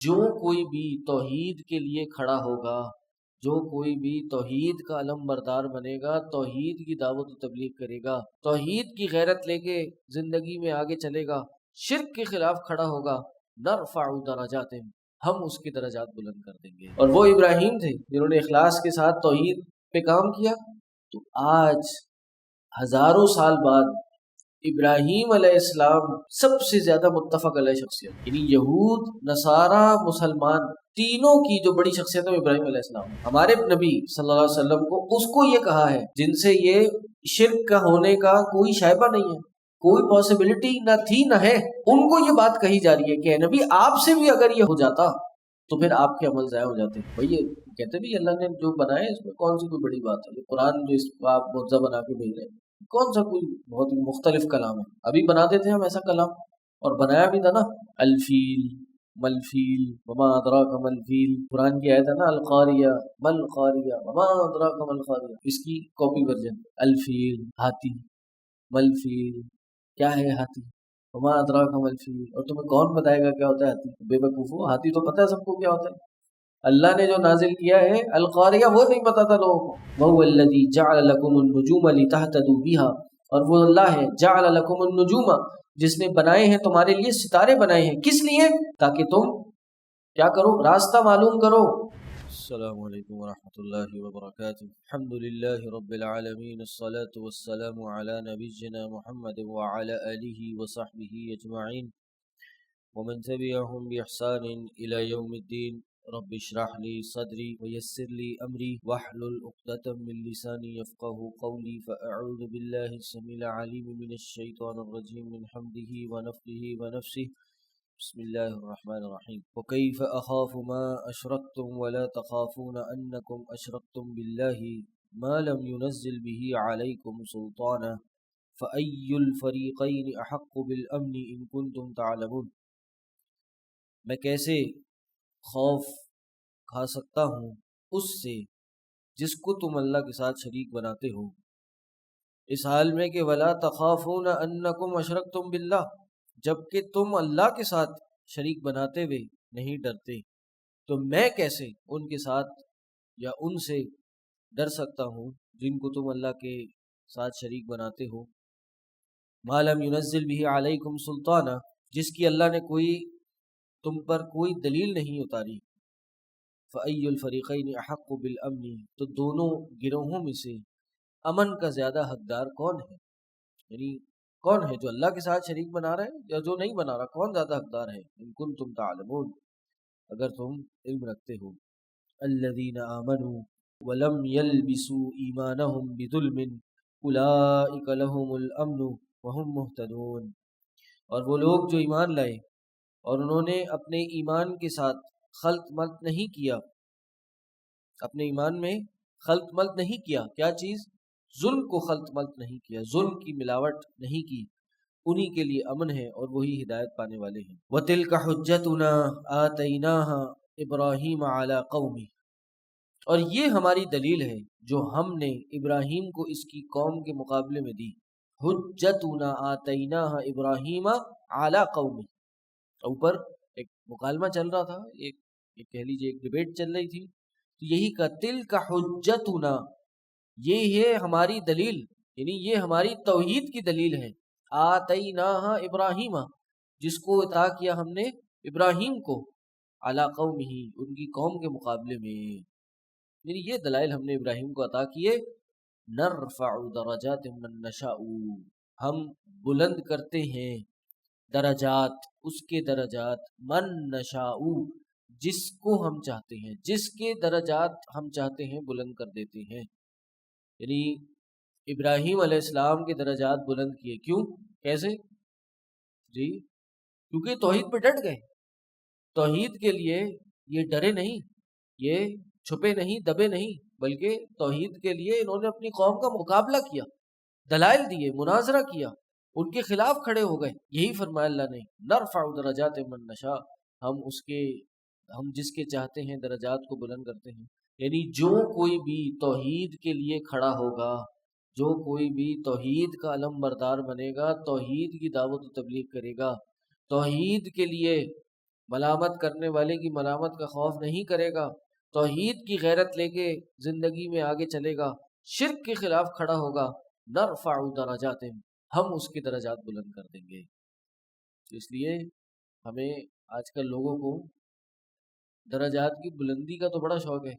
جو کوئی بھی توحید کے لیے کھڑا ہوگا، جو کوئی بھی توحید کا علم بردار بنے گا، توحید کی دعوت و تبلیغ کرے گا، توحید کی غیرت لے کے زندگی میں آگے چلے گا، شرک کے خلاف کھڑا ہوگا، نرفع درجات، ہم اس کے درجات بلند کر دیں گے۔ اور وہ ابراہیم تھے جنہوں نے اخلاص کے ساتھ توحید پہ کام کیا، تو آج ہزاروں سال بعد ابراہیم علیہ السلام سب سے زیادہ متفق علیہ شخصیت، یعنی یہود، نصارہ، مسلمان، تینوں کی جو بڑی شخصیت ہے ابراہیم علیہ السلام۔ ہمارے نبی صلی اللہ علیہ وسلم کو اس کو یہ کہا ہے جن سے یہ شرک کا ہونے کا کوئی شائبہ نہیں ہے، کوئی پاسبلٹی نہ تھی نہ ہے، ان کو یہ بات کہی جا رہی ہے کہ اے نبی آپ سے بھی اگر یہ ہو جاتا تو پھر آپ کے عمل ضائع ہو جاتے۔ بھئی یہ کہتے بھی اللہ نے جو بنایا اس میں کون سی کوئی بڑی بات ہے، یہ قرآن جو اس کو آپ معجزہ بنا کے بھیج رہے ہیں کون سا کوئی بہت ہی مختلف کلام ہے، ابھی بناتے تھے ہم ایسا کلام، اور بنایا بھی تھا نا، الفیل ملفیل وما ادراک ملفیل، قرآن کی آیت ہے نا القاریہ ملقاریہ وما ادراک ملقاریہ، اس کی کاپی ورژن الفیل ہاتھی، ملفیل کیا ہے ہاتھی، وما ادراک ملفیل، اور تمہیں کون بتائے گا کیا ہوتا ہے ہاتھی، بے وقوفو، ہاتھی تو پتہ ہے سب کو کیا ہوتا ہے، اللہ نے جو نازل کیا ہے القاریہ وہ نہیں پتا تھا لوگوں کو۔ وَهُوَ الَّذِي جَعَلَ لَكُمُ النُّجُومَ لِتَهْتَدُوا بِهَا، اور وہ اللہ ہے جعل لکم النجوم، جس نے بنائے ہیں تمہارے لیے ستارے بنائے ہیں، کس لیے؟ تاکہ تم کیا کرو، راستہ معلوم کرو۔ السلام علیکم ورحمۃ اللہ وبرکاتہ، الحمد للہ رب العالمین، الصلاة والسلام علی نبینا محمد وعلی آلہ وصحبہ اجمعین ومن تبعهم بإحسان إلى يوم الدين، رب اشرح لي صدري ويسر لي أمري واحلل عقدة من لساني يفقهوا قولي، فأعوذ بالله السميع العليم من الشيطان الرجيم من حمده ونفخه ونفسه، بسم الله الرحمن الرحيم، وكيف أخاف ما أشركتم ولا تخافون أنكم أشركتم بالله ما لم ينزل به عليكم سلطانا فأي الفريقين أحق بالأمن إن كنتم تعلمون۔ میں کیسے خوف کھا سکتا ہوں اس سے جس کو تم اللہ کے ساتھ شریک بناتے ہو، اس حال میں کہ ولا تخافون انکم اشرکتم باللہ، جبکہ تم اللہ کے ساتھ شریک بناتے ہوئے نہیں ڈرتے، تو میں کیسے ان کے ساتھ یا ان سے ڈر سکتا ہوں جن کو تم اللہ کے ساتھ شریک بناتے ہو۔ ما لم ينزل به علیکم سلطانا، جس کی اللہ نے تم پر کوئی دلیل نہیں اتاری۔ فَأَيُّ الْفَرِيقَيْنِ أَحَقُّ بِالْأَمْنِ، تو دونوں گروہوں میں سے امن کا زیادہ حقدار کون ہے، یعنی کون ہے جو اللہ کے ساتھ شریک بنا رہا ہے یا جو نہیں بنا رہا، کون زیادہ حقدار ہے؟ ان کنتم تعلمون، اگر تم علم رکھتے ہو۔ الَّذِينَ آمَنُوا وَلَمْ يَلْبِسُوا إِيمَانَهُمْ بِظُلْمٍ أُولَئِكَ لَهُمُ الْأَمْنُ وَهُمْ مُهْتَدُونَ، اور وہ لوگ جو ایمان لائے اور انہوں نے اپنے ایمان کے ساتھ خلط ملط نہیں کیا، اپنے ایمان میں خلط ملط نہیں کیا، کیا چیز؟ ظلم کو خلط ملط نہیں کیا، ظلم کی ملاوٹ نہیں کی، انہی کے لیے امن ہے اور وہی ہدایت پانے والے ہیں۔ وَتِلْكَ حُجَّتُنَا آتَيْنَاهَا إِبْرَاهِيمَ عَلَى قَوْمِهِ، اور یہ ہماری دلیل ہے جو ہم نے ابراہیم کو اس کی قوم کے مقابلے میں دی۔ حجتنا آتیناها ابراہیم علی قومہ، اوپر ایک مکالمہ چل رہا تھا، ایک کہہ لیجیے ایک ڈیبیٹ چل رہی تھی، تو یہی کا تلک حجتنا، یہ ہے ہماری دلیل، یعنی یہ ہماری توحید کی دلیل ہے۔ آتیناہا ابراہیم، جس کو عطا کیا ہم نے ابراہیم کو، علی قومہ، ان کی قوم کے مقابلے میں، یعنی یہ دلائل ہم نے ابراہیم کو عطا کیے۔ نرفع درجات من نشاء، ہم بلند کرتے ہیں درجات، اس کے درجات، من نشاء، جس کو ہم چاہتے ہیں، جس کے درجات ہم چاہتے ہیں بلند کر دیتے ہیں۔ یعنی ابراہیم علیہ السلام کے درجات بلند کیے، کیوں؟ کیسے؟ جی کیونکہ توحید پہ ڈٹ گئے، توحید کے لیے یہ ڈرے نہیں، یہ چھپے نہیں، دبے نہیں، بلکہ توحید کے لیے انہوں نے اپنی قوم کا مقابلہ کیا، دلائل دیے، مناظرہ کیا، ان کے خلاف کھڑے ہو گئے۔ یہی فرمایا اللہ نے، نرفع درجات من نشاء، ہم جس کے چاہتے ہیں درجات کو بلند کرتے ہیں۔ یعنی جو کوئی بھی توحید کے لیے کھڑا ہوگا، جو کوئی بھی توحید کا علم بردار بنے گا، توحید کی دعوت و تبلیغ کرے گا، توحید کے لیے ملامت کرنے والے کی ملامت کا خوف نہیں کرے گا، توحید کی غیرت لے کے زندگی میں آگے چلے گا، شرک کے خلاف کھڑا ہوگا، نرفع درجات، ہم اس کے درجات بلند کر دیں گے۔ تو اس لیے ہمیں آج کل لوگوں کو درجات کی بلندی کا تو بڑا شوق ہے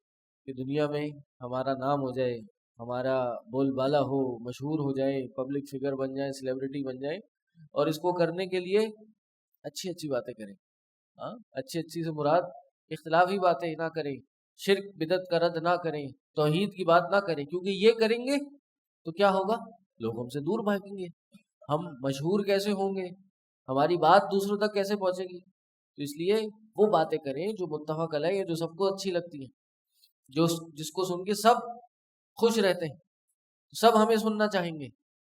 کہ دنیا میں ہمارا نام ہو جائے، ہمارا بول بالا ہو، مشہور ہو جائے، پبلک فگر بن جائے، سیلیبریٹی بن جائے، اور اس کو کرنے کے لیے اچھی اچھی باتیں کریں۔ ہاں، اچھی اچھی سے مراد اختلافی باتیں نہ کریں، شرک بدعت کا رد نہ کریں، توحید کی بات نہ کریں، کیونکہ یہ کریں گے تو کیا ہوگا؟ لوگ ہم سے دور بھاگیں گے، ہم مشہور کیسے ہوں گے، ہماری بات دوسروں تک کیسے پہنچے گی؟ تو اس لیے وہ باتیں کریں جو متفق علیہ ہیں، جو سب کو اچھی لگتی ہیں، جس کو سن کے سب خوش رہتے ہیں، سب ہمیں سننا چاہیں گے،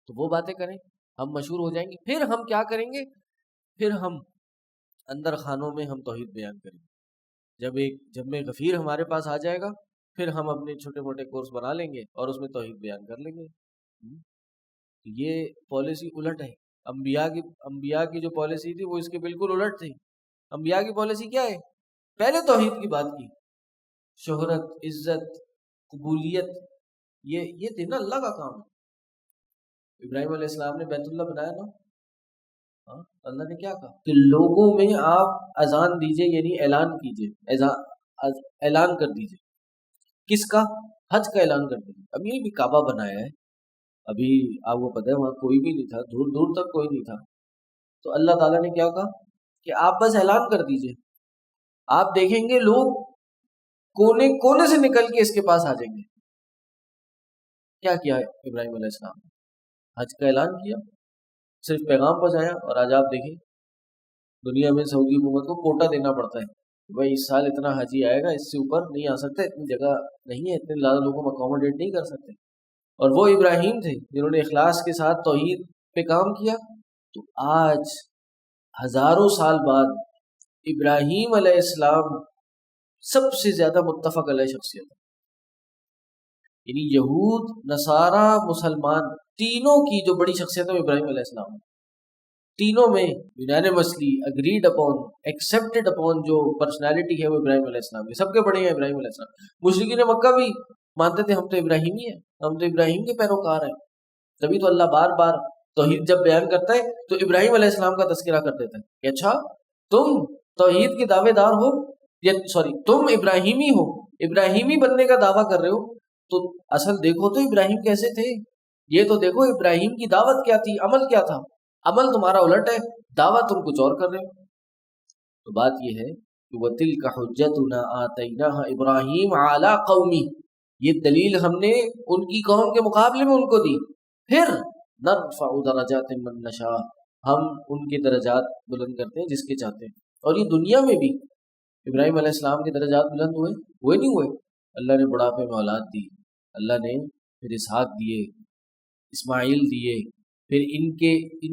تو وہ باتیں کریں، ہم مشہور ہو جائیں گے۔ پھر ہم کیا کریں گے؟ پھر ہم اندر خانوں میں ہم توحید بیان کریں گے۔ جب میں غفیر ہمارے پاس آ جائے گا، پھر ہم اپنے چھوٹے موٹے کورس بنا لیں گے اور اس میں توحید بیان کر لیں گے۔ یہ پالیسی الٹ ہے، انبیاء کی جو پالیسی تھی وہ اس کے بالکل الٹ تھی۔ انبیاء کی پالیسی کیا ہے؟ پہلے توحید کی بات کی، شہرت، عزت، قبولیت، یہ تھی نا اللہ کا کام ہے۔ ابراہیم علیہ السلام نے بیت اللہ بنایا نا، اللہ نے کیا کہا کہ لوگوں میں آپ اذان دیجئے، یعنی اعلان کیجئے، اعلان کر دیجئے۔ کس کا؟ حج کا اعلان کر دیجئے۔ اب یہ بھی کعبہ بنایا ہے، ابھی آپ کو پتہ ہے وہاں کوئی بھی نہیں تھا، دور دور تک کوئی نہیں تھا، تو اللہ تعالیٰ نے کیا کہا کہ آپ بس اعلان کر دیجئے، آپ دیکھیں گے لوگ کونے کونے سے نکل کے اس کے پاس آ جائیں گے۔ کیا کیا ابراہیم علیہ السلام نے؟ حج کا اعلان کیا، صرف پیغام پہنچایا، اور آج آپ دیکھیں دنیا میں سعودی حکومت کو کوٹا دینا پڑتا ہے، بھائی اس سال اتنا حاجی آئے گا، اس سے اوپر نہیں آ سکتے، اتنی جگہ نہیں ہے، اتنے زیادہ لوگوں کو اکوموڈیٹ نہیں کر سکتے۔ اور وہ ابراہیم تھے جنہوں نے اخلاص کے ساتھ توحید پہ کام کیا۔ تو آج ہزاروں سال بعد ابراہیم علیہ السلام سب سے زیادہ متفق علیہ شخصیت ہے، یعنی یہود، نصارہ، مسلمان، تینوں کی جو بڑی شخصیت ہے ابراہیم علیہ السلام ہے۔ تینوں میں unanimously agreed upon, accepted upon جو پرسنالٹی ہے وہ ابراہیم علیہ السلام کی، سب کے بڑے ہیں ابراہیم علیہ السلام۔ مشرکین مکہ بھی مانتے تھے ہم تو ابراہیمی ہیں، ہم تو ابراہیم کے پیروکار ہیں، تبھی تو اللہ بار بار توحید جب بیان کرتا ہے تو ابراہیم علیہ السلام کا تذکرہ کر دیتا ہے کہ اچھا تم توحید کے دعوے دار ہو، تم ابراہیمی ہو، ابراہیمی بننے کا دعویٰ کر رہے ہو، تو اصل دیکھو تو ابراہیم کیسے تھے، یہ تو دیکھو ابراہیم کی دعوت کیا تھی، عمل کیا تھا، عمل تمہارا الٹ ہے، دعوت تم کچھ اور کر رہے ہو۔ تو بات یہ ہے کہ وَتِلْكَ حُجَّتُنَا آتَيْنَاهَا إِبْرَاهِيمَ عَلَىٰ قَوْمِهِ، یہ دلیل ہم نے ان کی قوم کے مقابلے میں ان کو دی۔ پھر نَرْفَعُ دَرَجَاتٍ مَّن نَّشَاءُ، ہم ان کے درجات بلند کرتے ہیں جس کے چاہتے ہیں۔ اور یہ دنیا میں بھی ابراہیم علیہ السلام کے درجات بلند ہوئے نہیں ہوئے؟ اللہ نے بڑھاپے میں اولاد دی، اللہ نے پھر اسحاق دیے، اسماعیل دیے، پھر ان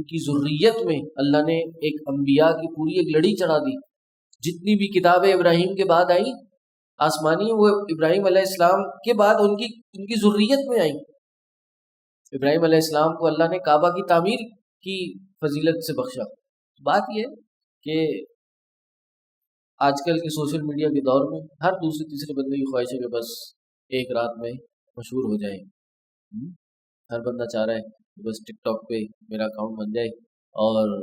کی ذریت میں اللہ نے ایک انبیاء کی پوری ایک لڑی چڑھا دی۔ جتنی بھی کتابیں ابراہیم کے بعد آئیں آسمانی، وہ ابراہیم علیہ السلام کے بعد ان کی ذریت میں آئیں۔ ابراہیم علیہ السلام کو اللہ نے کعبہ کی تعمیر کی فضیلت سے بخشا۔ بات یہ ہے کہ آج کل کے سوشل میڈیا کے دور میں ہر دوسرے تیسرے بندے کی خواہش ہے کہ بس ایک رات میں مشہور ہو جائے۔ ہر بندہ چاہ رہا ہے کہ بس ٹک ٹاک پہ میرا اکاؤنٹ بن جائے اور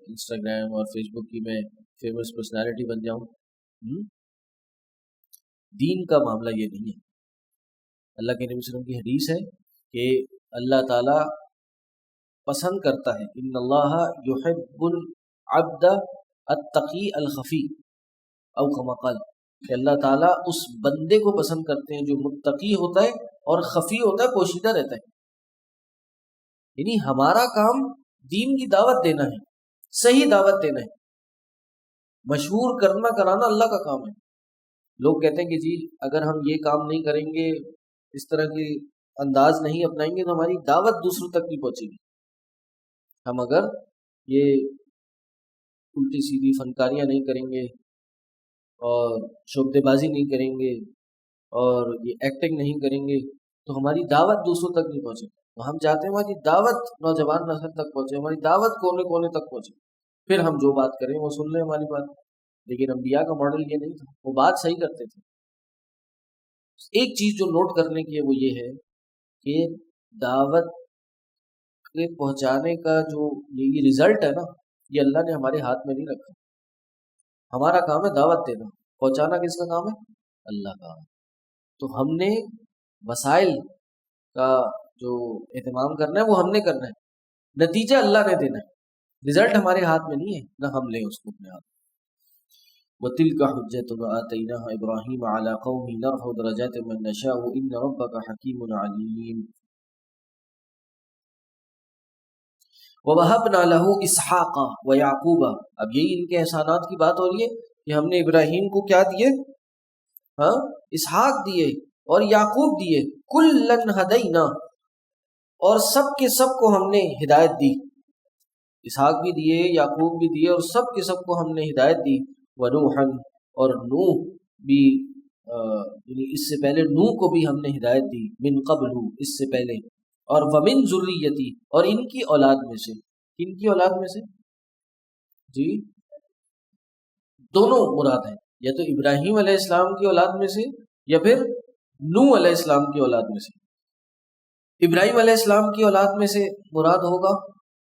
انسٹاگرام اور فیس بک کی میں فیمس پرسنالٹی بن جاؤں۔ دین کا معاملہ یہ نہیں ہے۔ اللہ کے نبی صلی اللہ علیہ وسلم کی حدیث ہے کہ اللہ تعالیٰ پسند کرتا ہے، ان اللہ یحب العبد التقی الخفی، او کما قال، کہ اللہ تعالیٰ اس بندے کو پسند کرتے ہیں جو متقی ہوتا ہے اور خفی ہوتا ہے، پوشیدہ رہتا ہے۔ یعنی ہمارا کام دین کی دعوت دینا ہے، صحیح دعوت دینا ہے، مشہور کرنا کرانا اللہ کا کام ہے۔ لوگ کہتے ہیں کہ جی اگر ہم یہ کام نہیں کریں گے، اس طرح کی انداز نہیں اپنائیں گے تو ہماری دعوت دوسروں تک نہیں پہنچے گی۔ ہم اگر یہ الٹی سیدھی فنکاریاں نہیں کریں گے اور شعبدے بازی نہیں کریں گے اور یہ ایکٹنگ نہیں کریں گے تو ہماری دعوت دوسروں تک نہیں پہنچے۔ تو ہم چاہتے ہیں ہماری دعوت نوجوان نسل تک پہنچے، ہماری دعوت کونے کونے تک پہنچے، پھر ہم جو بات کریں وہ سن لیں ہماری بات۔ لیکن انبیاء کا ماڈل یہ نہیں تھا، وہ بات صحیح کرتے تھے۔ ایک چیز جو نوٹ کرنے کی ہے وہ یہ ہے کہ دعوت کے پہنچانے کا جو یہ رزلٹ ہے نا، یہ اللہ نے ہمارے ہاتھ میں نہیں رکھا۔ ہمارا کام ہے دعوت دینا، پہنچانا کس کا کام ہے؟ اللہ کا۔ تو ہم نے وسائل کا جو اہتمام کرنا ہے وہ ہم نے کرنا ہے، نتیجہ اللہ نے دینا ہے، رزلٹ ہمارے ہاتھ میں نہیں ہے، نہ ہم لیں اس کو اپنے ہاتھ۔ وَتِلْكَ حُجَّتُنَا آتَيْنَاهَا إِبْرَاهِيمَ عَلَىٰ قَوْمِهِ نَرْفَعُ دَرَجَاتٍ مَن نَّشَاءُ إِنَّ رَبَّكَ حَكِيمٌ عَلِيمٌ۔ وَوَهَبْنَا لَهُ إِسْحَاقَ وَيَعْقُوبَ۔ اب یہی ان کے احسانات کی بات ہو رہی ہے کہ ہم نے ابراہیم کو کیا دیے؟ ہاں، اسحاق دیے اور یعقوب دیے۔ کُلًّا ہَدَيْنَا، اور سب کے سب کو ہم نے ہدایت دی، اسحاق بھی دیے، یعقوب بھی دیے، اور سب کے سب کو ہم نے ہدایت دی۔ وَنُوحًا، اور نوح بھی یعنی اس سے پہلے نوح کو بھی ہم نے ہدایت دی، من قبل، اس سے پہلے، اور وَمِن ذُرِّيَّتِهِ، اور ان کی اولاد میں سے۔ ان کی اولاد میں سے جی دونوں مراد ہیں، یا تو ابراہیم علیہ السلام کی اولاد میں سے یا پھر نوح علیہ السلام کی اولاد میں سے۔ ابراہیم علیہ السلام کی اولاد میں سے مراد ہوگا،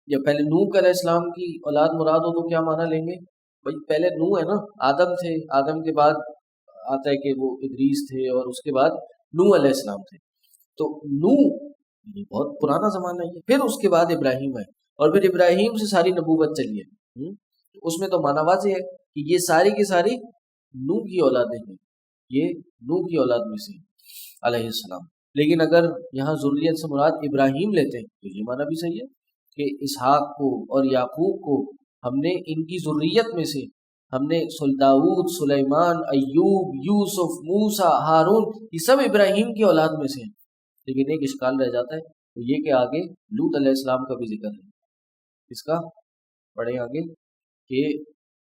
یا پہلے نوح علیہ السلام کی اولاد مراد ہو تو کیا معنی لیں گے؟ بھائی پہلے نوح ہے نا، آدم تھے، آدم کے بعد آتا ہے کہ وہ ادریس تھے، اور اس کے بعد نوح علیہ السلام تھے۔ تو نوح یہ بہت پرانا زمانہ ہے، پھر اس کے بعد ابراہیم ہے، اور پھر ابراہیم سے ساری نبوت چلی ہے۔ اس میں تو معنی واضح ہے کہ یہ ساری کی ساری نوح کی اولادیں ہیں، یہ نوح کی اولاد میں سے علیہ السلام۔ لیکن اگر یہاں ذریت سے مراد ابراہیم لیتے ہیں تو یہ معنی بھی صحیح ہے کہ اسحاق کو اور یعقوب کو ہم نے ان کی ذریت میں سے، ہم نے داؤد، سلیمان، ایوب، یوسف، موسیٰ، ہارون، یہ سب ابراہیم کی اولاد میں سے ہیں۔ لیکن ایک اشکال رہ جاتا ہے، تو یہ کہ آگے لوط علیہ السلام کا بھی ذکر ہے، اس کا پڑھیں آگے کہ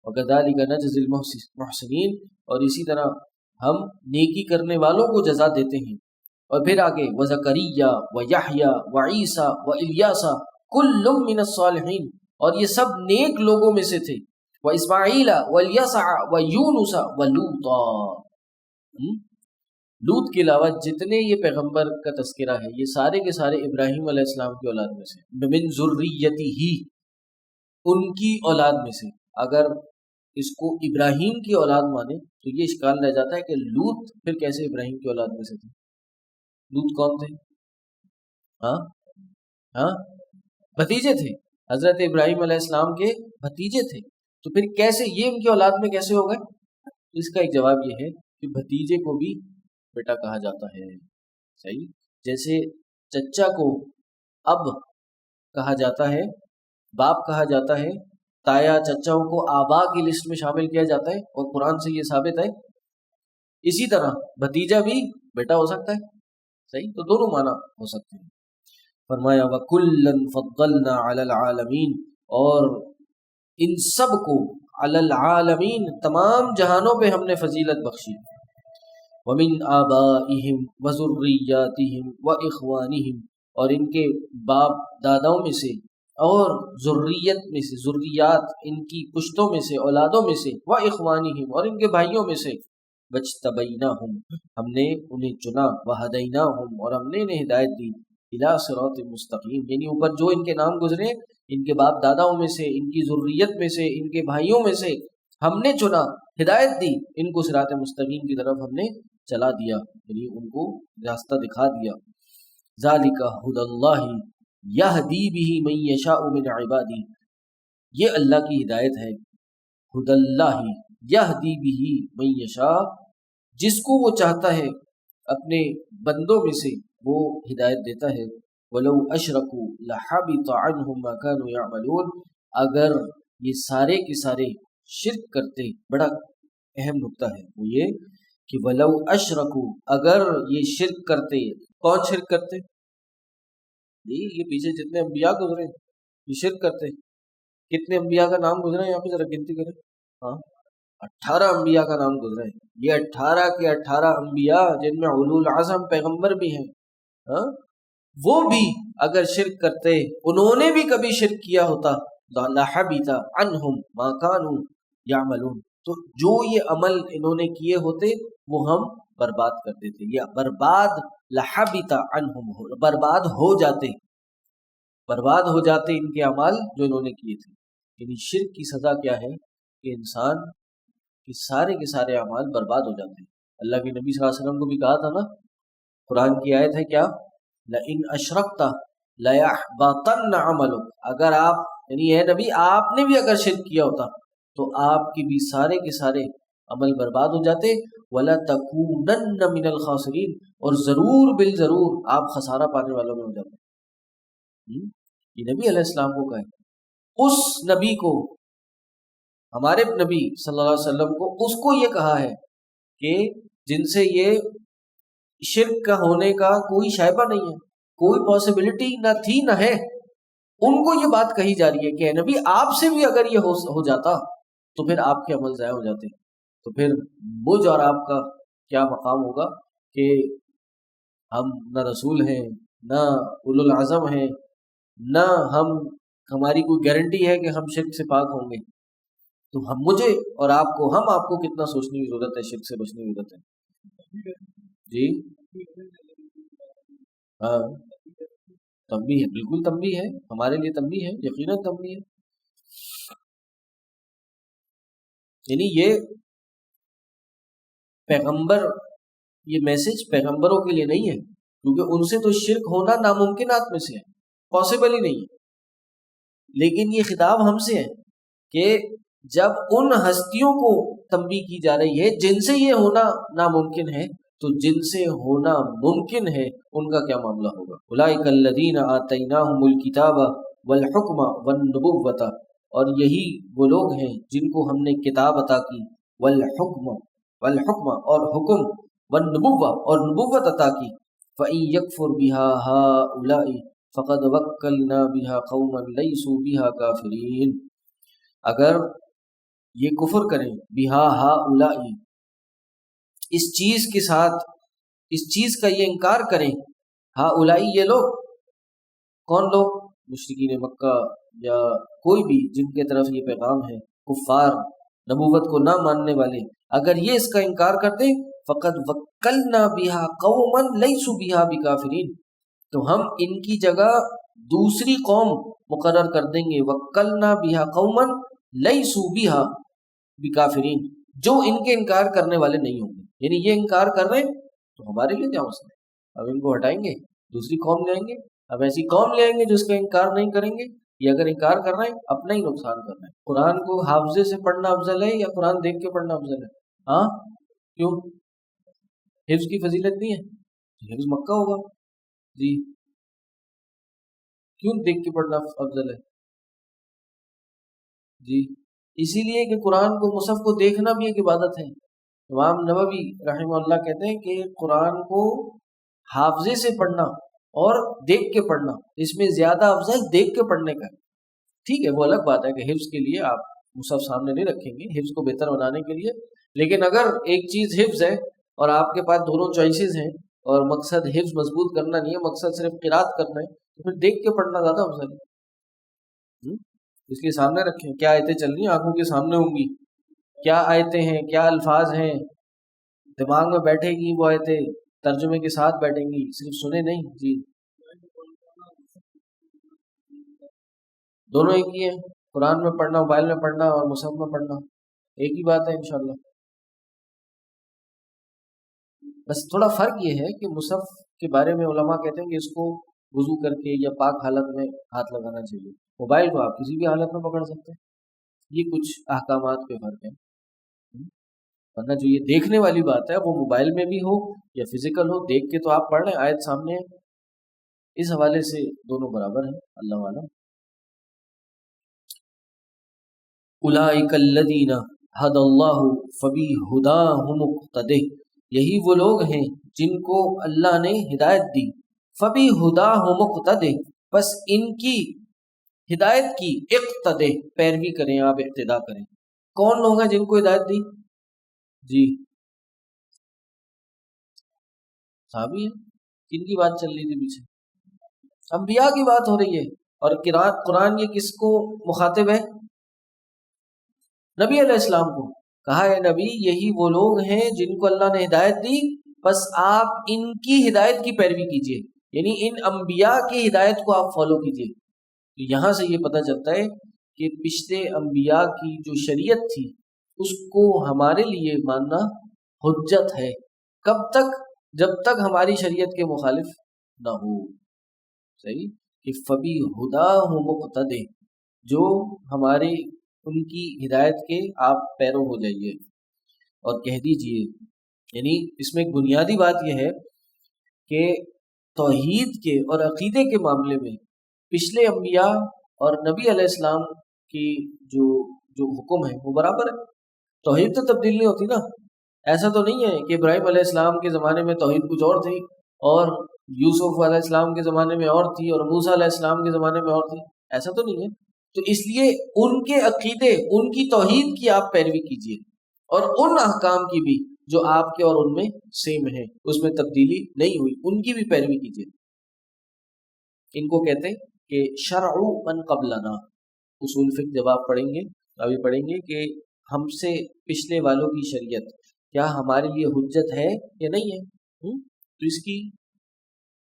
وَكَذَلِكَ نَجْزِي الْمُحْسِنِينَ، اور اسی طرح ہم نیکی کرنے والوں کو جزا دیتے ہیں۔ اور پھر آگے وَزَكَرِيَّا وَيَحْيَا وَعِيسَى وَإِلْيَاسَ كُلٌّ مِّنَ الصَّالِحِينَ، اور یہ سب نیک لوگوں میں سے تھے۔ وَإِسْمَاعِيلَ وَالْيَسَعَ وَيُونُسَ وَلُوطًا، لوط کے علاوہ جتنے یہ پیغمبر کا تذکرہ ہے یہ سارے کے سارے ابراہیم علیہ السلام کی اولاد میں سے، من ذریتہ، ان کی اولاد میں سے۔ اگر اس کو ابراہیم کی اولاد مانے تو یہ اشکال رہ جاتا ہے کہ لوط پھر کیسے ابراہیم کی اولاد میں سے تھے؟ لوط کون تھے؟ ہاں بھتیجے تھے، حضرت ابراہیم علیہ السلام کے بھتیجے تھے، تو پھر کیسے یہ ان کی اولاد میں کیسے ہو گئے؟ اس کا ایک جواب یہ ہے کہ بھتیجے کو بھی بیٹا کہا جاتا ہے، صحیح، جیسے چچا کو اب کہا جاتا ہے، باپ کہا جاتا ہے، تایا چچاؤں کو آبا کی لسٹ میں شامل کیا جاتا ہے، اور قرآن سے یہ ثابت ہے۔ اسی طرح بھتیجا بھی بیٹا ہو سکتا ہے، صحیح، تو دونوں معنی ہو سکتے ہیں۔ فرمایا وَكُلًّا فَضَّلْنَا عَلَى الْعَالَمِينَ، اور ان سب کو علی العالمین، تمام جہانوں پہ ہم نے فضیلت بخشی۔ وَمِنْ آبَائِهِمْ وَذُرِّيَّاتِهِمْ وَإِخْوَانِهِمْ، اور ان کے باپ داداؤں میں سے اور ذریت میں سے، ذریات ان کی پشتوں میں سے، اولادوں میں سے، وَإِخْوَانِهِمْ، اور ان کے بھائیوں میں سے، وَاجْتَبَيْنَاهُمْ، ہم نے انہیں چنا، وَهَدَيْنَاهُمْ، اور ہم نے انہیں ہدایت دی، اِلَىٰ صِرَاطٍ مستقیم، یعنی اوپر جو ان کے نام گزرے، ان کے باپ داداؤں میں سے، ان کی ذریت میں سے، ان کے بھائیوں میں سے ہم نے چنا، ہدایت دی، ان کو صراط مستقیم کی طرف ہم نے چلا دیا، یعنی ان کو راستہ دکھا دیا۔ ذَلِكَ هُدَى اللَّهِ يَهْدِي بِهِ مَن يَشَاءُ مِنْ عِبَادِهِ، یہ اللہ کی ہدایت ہے، هُدَى اللَّهِ يَهْدِي بِهِ مَن يَشَاءُ، جس کو وہ چاہتا ہے اپنے بندوں میں سے وہ ہدایت دیتا ہے۔ وَلَوْ أَشْرَكُوا لَحَبِطَ عَنْهُمْ مَا كَانُوا يَعْمَلُونَ، اگر یہ سارے کے سارے شرک کرتے، بڑا اہم نکتہ ہے وہ یہ کہ وَلَوْ أَشْرَكُوا، اگر یہ شرک کرتے، کون شرک کرتے؟ یہ پیچھے جتنے انبیاء گزرے یہ شرک کرتے، کتنے انبیاء کا نام گزرا ہے یہاں پہ ذرا گنتی کریں؟ 18 انبیاء کا نام گزرا ہے، یہ 18 کے 18 انبیاء جن میں اولو العزم پیغمبر بھی ہیں، وہ بھی اگر شرک کرتے، انہوں نے بھی کبھی شرک کیا ہوتا، لَحَبِطَ عَنْهُمْ مَا كَانُوا يَعْمَلُونَ، تو جو یہ عمل انہوں نے کیے ہوتے وہ ہم برباد کر دیتے، یا برباد لحبط عنہم، برباد ہو جاتے ان کے اعمال جو انہوں نے کیے تھے۔ یعنی شرک کی سزا کیا ہے کہ انسان کے سارے اعمال برباد ہو جاتے ہیں۔ اللہ کے نبی صلی اللہ علیہ وسلم کو بھی کہا تھا نا، قرآن کی آیت ہے کیا، لئن اشرکت لیحبطن عملک، اگر آپ یعنی اے نبی آپ نے بھی اگر شرک کیا ہوتا تو آپ کے بھی سارے کے سارے عمل برباد ہو جاتے، وَلَتَكُونَنَّ مِنَ الْخَاسِرِينَ، اور ضرور بالضرور آپ خسارہ پانے والوں میں ہو جاتے۔ یہ نبی علیہ السلام کو کہا، اس نبی کو، ہمارے نبی صلی اللہ علیہ وسلم کو، اس کو یہ کہا ہے کہ جن سے یہ شرک کا ہونے کا کوئی شائبہ نہیں ہے، کوئی پاسبلٹی نہ تھی نہ ہے، ان کو یہ بات کہی جا رہی ہے کہ اے نبی آپ سے بھی اگر یہ ہو جاتا تو پھر آپ کے عمل ضائع ہو جاتے، تو پھر مجھ اور آپ کا کیا مقام ہوگا کہ ہم نہ رسول ہیں، نہ اولو العزم ہیں، نہ ہماری کوئی گارنٹی ہے کہ ہم شرک سے پاک ہوں گے۔ تو مجھے اور ہم آپ کو کتنا سوچنے کی ضرورت ہے، شرک سے بچنے کی ضرورت ہے۔ جی ہاں، تنبیہ ہے، بالکل تنبیہ ہے، ہمارے لیے تنبیہ ہے، یقیناً تنبیہ ہے۔ یعنی یہ پیغمبر، یہ میسج پیغمبروں کے لیے نہیں ہے، کیونکہ ان سے تو شرک ہونا ناممکنات میں سے ہے، پاسبل ہی نہیں ہے، لیکن یہ خطاب ہم سے ہے کہ جب ان ہستیوں کو تنبیہ کی جا رہی ہے جن سے یہ ہونا ناممکن ہے، تو جن سے ہونا ممکن ہے ان کا کیا معاملہ ہوگا۔ اولئک الذین آتیناہم الکتاب والحکم والنبوۃ، اور یہی وہ لوگ ہیں جن کو ہم نے کتاب عطا کی، والحکم اور حکم، والنبوۃ اور نبوت عطا کی، فإن یکفر بها هؤلاء فقد وکلنا بها قوما لیسوا بها کافرین، اگر یہ کفر کریں بہا ہؤلاء، اس چیز کے ساتھ، اس چیز کا یہ انکار کریں، ہؤلاء یہ لوگ، کون لوگ؟ مشرکین مکہ یا کوئی بھی جن کے طرف یہ پیغام ہے، کفار، نبوت کو نہ ماننے والے، اگر یہ اس کا انکار کرتے، فقد وکلنا بہا قوما لیسوا بہا بکافرین، تو ہم ان کی جگہ دوسری قوم مقرر کر دیں گے، وکلنا بہا قوما لیسوا بہا بکافرین، جو ان کے انکار کرنے والے نہیں ہوں گے۔ یعنی یہ انکار کر رہے ہیں تو ہمارے لیے کیا مسئلہ ہے، اب ان کو ہٹائیں گے، دوسری قوم لے آئیں گے، اب ایسی قوم لے آئیں گے جو اس کا انکار نہیں کریں گے۔ یہ اگر انکار کر رہے ہیں اپنا ہی نقصان کر رہے ہیں۔ قرآن کو حافظے سے پڑھنا افضل ہے یا قرآن دیکھ کے پڑھنا افضل ہے؟ ہاں کیوں؟ حفظ کی فضیلت نہیں ہے، حفظ مکہ ہوگا جی، کیوں دیکھ کے پڑھنا افضل ہے؟ جی اسی لیے کہ قرآن کو، مصحف کو دیکھنا بھی ایک عبادت ہے۔ امام نووی رحمہ اللہ کہتے ہیں کہ قرآن کو حافظے سے پڑھنا اور دیکھ کے پڑھنا، اس میں زیادہ افضل دیکھ کے پڑھنے کا ہے۔ ٹھیک ہے، وہ الگ بات ہے کہ حفظ کے لیے آپ مصحف سامنے نہیں رکھیں گے، حفظ کو بہتر بنانے کے لیے، لیکن اگر ایک چیز حفظ ہے اور آپ کے پاس دونوں چوائسیز ہیں اور مقصد حفظ مضبوط کرنا نہیں ہے، مقصد صرف قرات کرنا ہے، تو پھر دیکھ کے پڑھنا زیادہ افضل ہے۔ اس لیے سامنے رکھیں، کیا آیتیں چل رہی ہیں آنکھوں کے سامنے ہوں گی، کیا آیتیں ہیں، کیا الفاظ ہیں، دماغ میں بیٹھے گی وہ آیتیں، ترجمے کے ساتھ بیٹھیں گی، صرف سنے نہیں۔ جی دونوں ایک ہی ہیں، قرآن میں پڑھنا، موبائل میں پڑھنا اور مصحف میں پڑھنا ایک ہی بات ہے انشاءاللہ۔ بس تھوڑا فرق یہ ہے کہ مصحف کے بارے میں علماء کہتے ہیں کہ اس کو وضو کر کے یا پاک حالت میں ہاتھ لگانا چاہیے، موبائل کو آپ کسی بھی حالت میں پکڑ سکتے ہیں۔ یہ کچھ احکامات کے فرق ہیں، ورنہ جو یہ دیکھنے والی بات ہے وہ موبائل میں بھی ہو یا فزیکل ہو، دیکھ کے تو آپ پڑھ رہے ہیں، آیت سامنے ہے، اس حوالے سے دونوں برابر ہیں، اللہ عالم۔ اولئک الذین ھدی اللہ فبہداہ مقتدہ، یہی وہ لوگ ہیں جن کو اللہ نے ہدایت دی، فبہداہ مقتدہ، بس ان کی ہدایت کی اقتدے، پیروی کریں، آپ اقتدا کریں۔ کون لوگ ہیں جن کو ہدایت دی؟ جی صحابی ہیں۔ کن کی بات چل رہی تھی پیچھے؟ انبیاء کی بات ہو رہی ہے، اور قرآن یہ کس کو مخاطب ہے؟ نبی علیہ السلام کو۔ کہا اے نبی یہی وہ لوگ ہیں جن کو اللہ نے ہدایت دی، بس آپ ان کی ہدایت کی پیروی کیجیے، یعنی ان انبیاء کی ہدایت کو آپ فالو کیجیے۔ تو یہاں سے یہ پتہ چلتا ہے کہ پچھلے انبیاء کی جو شریعت تھی اس کو ہمارے لیے ماننا حجت ہے۔ کب تک؟ جب تک ہماری شریعت کے مخالف نہ ہو۔ صحیح کہ فبی ہدا ہو مقتدے، جو ہمارے ان کی ہدایت کے آپ پیرو ہو جائیے اور کہہ دیجئے۔ یعنی اس میں ایک بنیادی بات یہ ہے کہ توحید کے اور عقیدے کے معاملے میں پچھلے انبیاء اور نبی علیہ السلام کی جو حکم ہے وہ برابر ہے۔ توحید تو تبدیل نہیں ہوتی نا۔ ایسا تو نہیں ہے کہ ابراہیم علیہ السلام کے زمانے میں توحید کچھ اور تھی اور یوسف علیہ السلام کے زمانے میں اور تھی اور موسیٰ علیہ السلام کے زمانے میں اور تھی، ایسا تو نہیں ہے۔ تو اس لیے ان کے عقیدے، ان کی توحید کی آپ پیروی کیجیے، اور ان احکام کی بھی جو آپ کے اور ان میں سیم ہے، اس میں تبدیلی نہیں ہوئی، ان کی بھی پیروی کیجیے۔ ان کو کہتے ہیں کہ شرع من قبلنا۔ اصول فقہ جب آپ پڑھیں گے ابھی پڑھیں گے کہ ہم سے پچھلے والوں کی شریعت کیا ہمارے لیے حجت ہے یا نہیں ہے۔ تو اس کی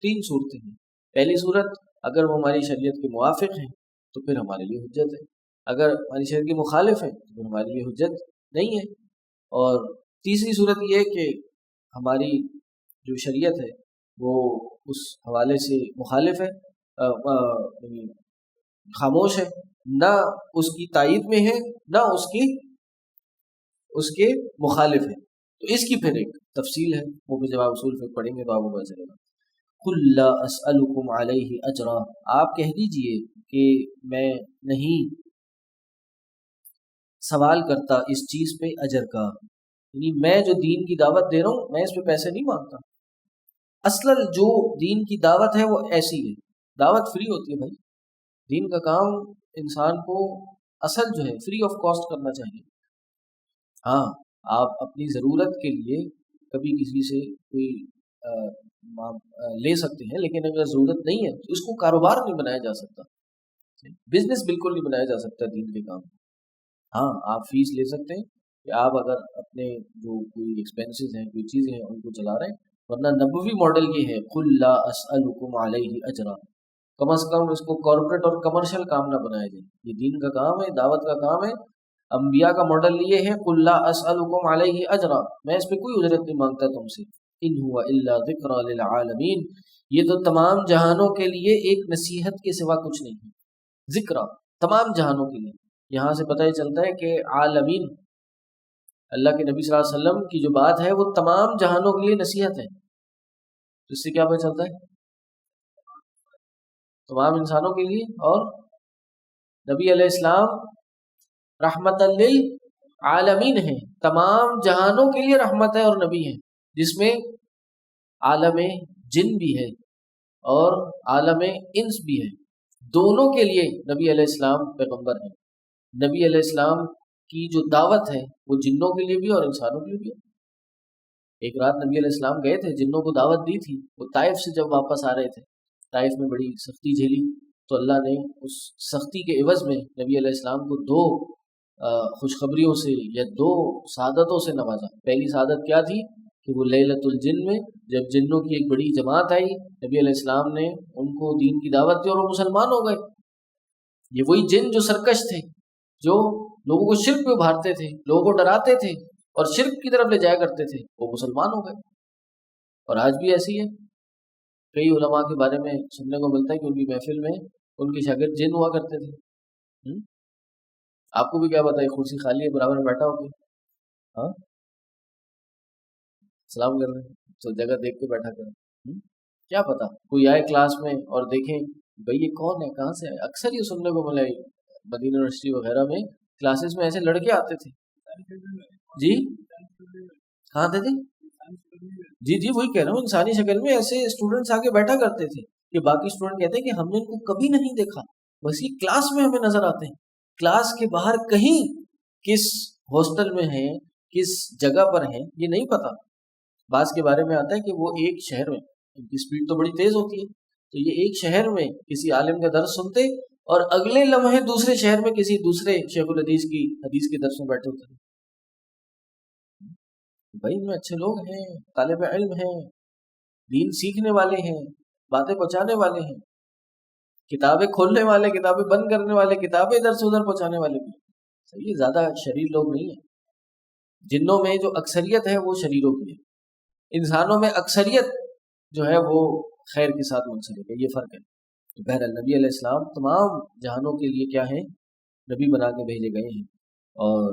تین صورتیں ہیں۔ پہلی صورت، اگر وہ ہماری شریعت کے موافق ہیں تو پھر ہمارے لیے حجت ہے، اگر ہماری شریعت کے مخالف ہیں تو پھر ہمارے لیے حجت نہیں ہے۔ اور تیسری صورت یہ ہے کہ ہماری جو شریعت ہے وہ اس حوالے سے مخالف ہے، یعنی خاموش ہے، نہ اس کی تائید میں ہے نہ اس کے مخالف ہے۔ تو اس کی پھر ایک تفصیل ہے، وہ بھی جب آپ اصول فقہ پڑھیں گے تو آپ کو پتہ چلے گا۔ قل لا اسألکم علیہ اجرا، آپ کہہ دیجئے کہ میں نہیں سوال کرتا اس چیز پہ اجر کا، یعنی میں جو دین کی دعوت دے رہا ہوں میں اس پہ پیسے نہیں مانگتا۔ اصلاً جو دین کی دعوت ہے وہ ایسی ہے، دعوت فری ہوتی ہے بھائی۔ دین کا کام انسان کو اصل جو ہے فری آف کاسٹ کرنا چاہیے۔ ہاں آپ اپنی ضرورت کے لیے کبھی کسی سے کوئی لے سکتے ہیں، لیکن اگر ضرورت نہیں ہے تو اس کو کاروبار نہیں بنایا جا سکتا، بزنس بالکل نہیں بنایا جا سکتا دین کے کام۔ ہاں آپ فیس لے سکتے ہیں کہ آپ اگر اپنے جو کوئی ایکسپینسز ہیں، کوئی چیزیں ہیں ان کو چلا رہے ہیں، ورنہ نبوی ماڈل یہ ہے قل لا اسألکم علیہ اجرا۔ کم از کم اس کو کارپوریٹ اور کمرشل کام نہ بنایا جائے، یہ دین کا کام ہے، دعوت کا کام ہے۔ انبیاء کا ماڈل یہ ہے قل لا اسألکم علیہ اجرا، میں اس پہ کوئی اجرت نہیں مانگتا تم سے، ان هو الا ذکر للعالمین، یہ تو تمام جہانوں کے لیے ایک نصیحت کے سوا کچھ نہیں ہے۔ ذکر تمام جہانوں کے لیے، یہاں سے پتہ یہ چلتا ہے کہ عالمین اللہ کے نبی صلی اللہ علیہ وسلم کی جو بات ہے وہ تمام جہانوں کے لیے نصیحت ہے۔ تو اس سے کیا پتہ چلتا ہے؟ تمام انسانوں کے لیے، اور نبی علیہ السلام رحمت للعالمین ہیں، تمام جہانوں کے لیے رحمت ہے اور نبی ہیں، جس میں عالم جن بھی ہے اور عالم انس بھی ہے، دونوں کے لیے نبی علیہ السلام پیغمبر ہیں۔ نبی علیہ السلام کی جو دعوت ہے وہ جنوں کے لیے بھی اور انسانوں کے لیے بھی ہے۔ ایک رات نبی علیہ السلام گئے تھے، جنوں کو دعوت دی تھی، وہ طائف سے جب واپس آ رہے تھے، طائف میں بڑی سختی جھیلی، تو اللہ نے اس سختی کے عوض میں نبی علیہ السلام کو دو خوشخبریوں سے یا دو سعادتوں سے نوازا۔ پہلی سعادت کیا تھی کہ وہ لیلۃ الجن میں جب جنوں کی ایک بڑی جماعت آئی، نبی علیہ السلام نے ان کو دین کی دعوت دی اور وہ مسلمان ہو گئے۔ یہ وہی جن جو سرکش تھے، جو لوگوں کو شرک میں ابھارتے تھے، لوگوں کو ڈراتے تھے اور شرک کی طرف لے جایا کرتے تھے، وہ مسلمان ہو گئے۔ اور آج بھی ایسی ہے، کئی علماء کے بارے میں سننے کو ملتا ہے کہ ان کی محفل میں ان کے شاگرد جن ہوا کرتے تھے۔ آپ کو بھی کیا پتا ہے، کرسی خالی ہے برابر میں بیٹھا ہو کے، ہاں سلام کر رہے ہیں تو جگہ دیکھ کے بیٹھا کریں، کیا پتا کوئی آئے کلاس میں اور دیکھیں بھئی یہ کون ہے، کہاں سے ہے۔ اکثر یہ سننے کو ملا مدینہ یونیورسٹی وغیرہ میں کلاسز میں ایسے لڑکے آتے تھے، جی کہاں تھے جی، جی وہی کہہ رہا ہوں، انسانی شکل میں ایسے اسٹوڈنٹس آ کے بیٹھا کرتے تھے کہ باقی اسٹوڈنٹ کہتے ہیں کہ ہم نے ان کو کبھی نہیں دیکھا، بس یہ کلاس میں ہمیں نظر آتے ہیں، کلاس کے باہر کہیں کس ہاسٹل میں ہیں، کس جگہ پر ہیں یہ نہیں پتا۔ بعض کے بارے میں آتا ہے کہ وہ ایک شہر میں، ان کی سپیڈ تو بڑی تیز ہوتی ہے، تو یہ ایک شہر میں کسی عالم کا درس سنتے اور اگلے لمحے دوسرے شہر میں کسی دوسرے شیخ الحدیث کی حدیث کے درس میں بیٹھے ہوتے ہیں۔ بھائی ان میں اچھے لوگ ہیں، طالب علم ہیں، دین سیکھنے والے ہیں، باتیں پہنچانے والے ہیں، کتابیں کھولنے والے، کتابیں بند کرنے والے، کتابیں ادھر سے ادھر پہنچانے والے بھی صحیح ہے، زیادہ شریر لوگ نہیں ہیں۔ جنوں میں جو اکثریت ہے وہ شریروں کی ہے، انسانوں میں اکثریت جو ہے وہ خیر کے ساتھ منسلک ہے، یہ فرق ہے۔ تو بہرحال نبی علیہ السلام تمام جہانوں کے لیے کیا ہیں؟ نبی بنا کے بھیجے گئے ہیں، اور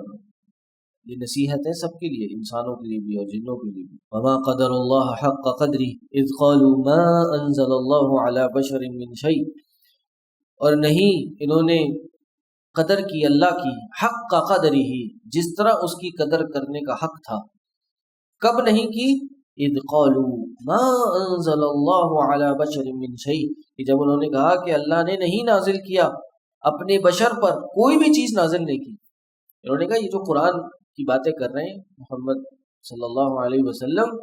یہ نصیحت ہے سب کے لیے، انسانوں کے لیے بھی اور جنوں کے لیے بھی۔ وما قدر اللہ حق قدری اذ قالوا ما انزل اللہ علی بشر من شیء، اور نہیں انہوں نے قدر کی اللہ کی، حق کا قدری ہی، جس طرح اس کی قدر کرنے کا حق تھا۔ کب نہیں کی؟ اذ قالوا ما انزل اللہ علی بشر من شیء، کہ جب انہوں نے کہا کہ اللہ نے نہیں نازل کیا اپنے بشر پر کوئی بھی چیز نازل نہیں کی۔ انہوں نے کہا یہ جو قرآن کی باتیں کر رہے ہیں محمد صلی اللہ علیہ وسلم،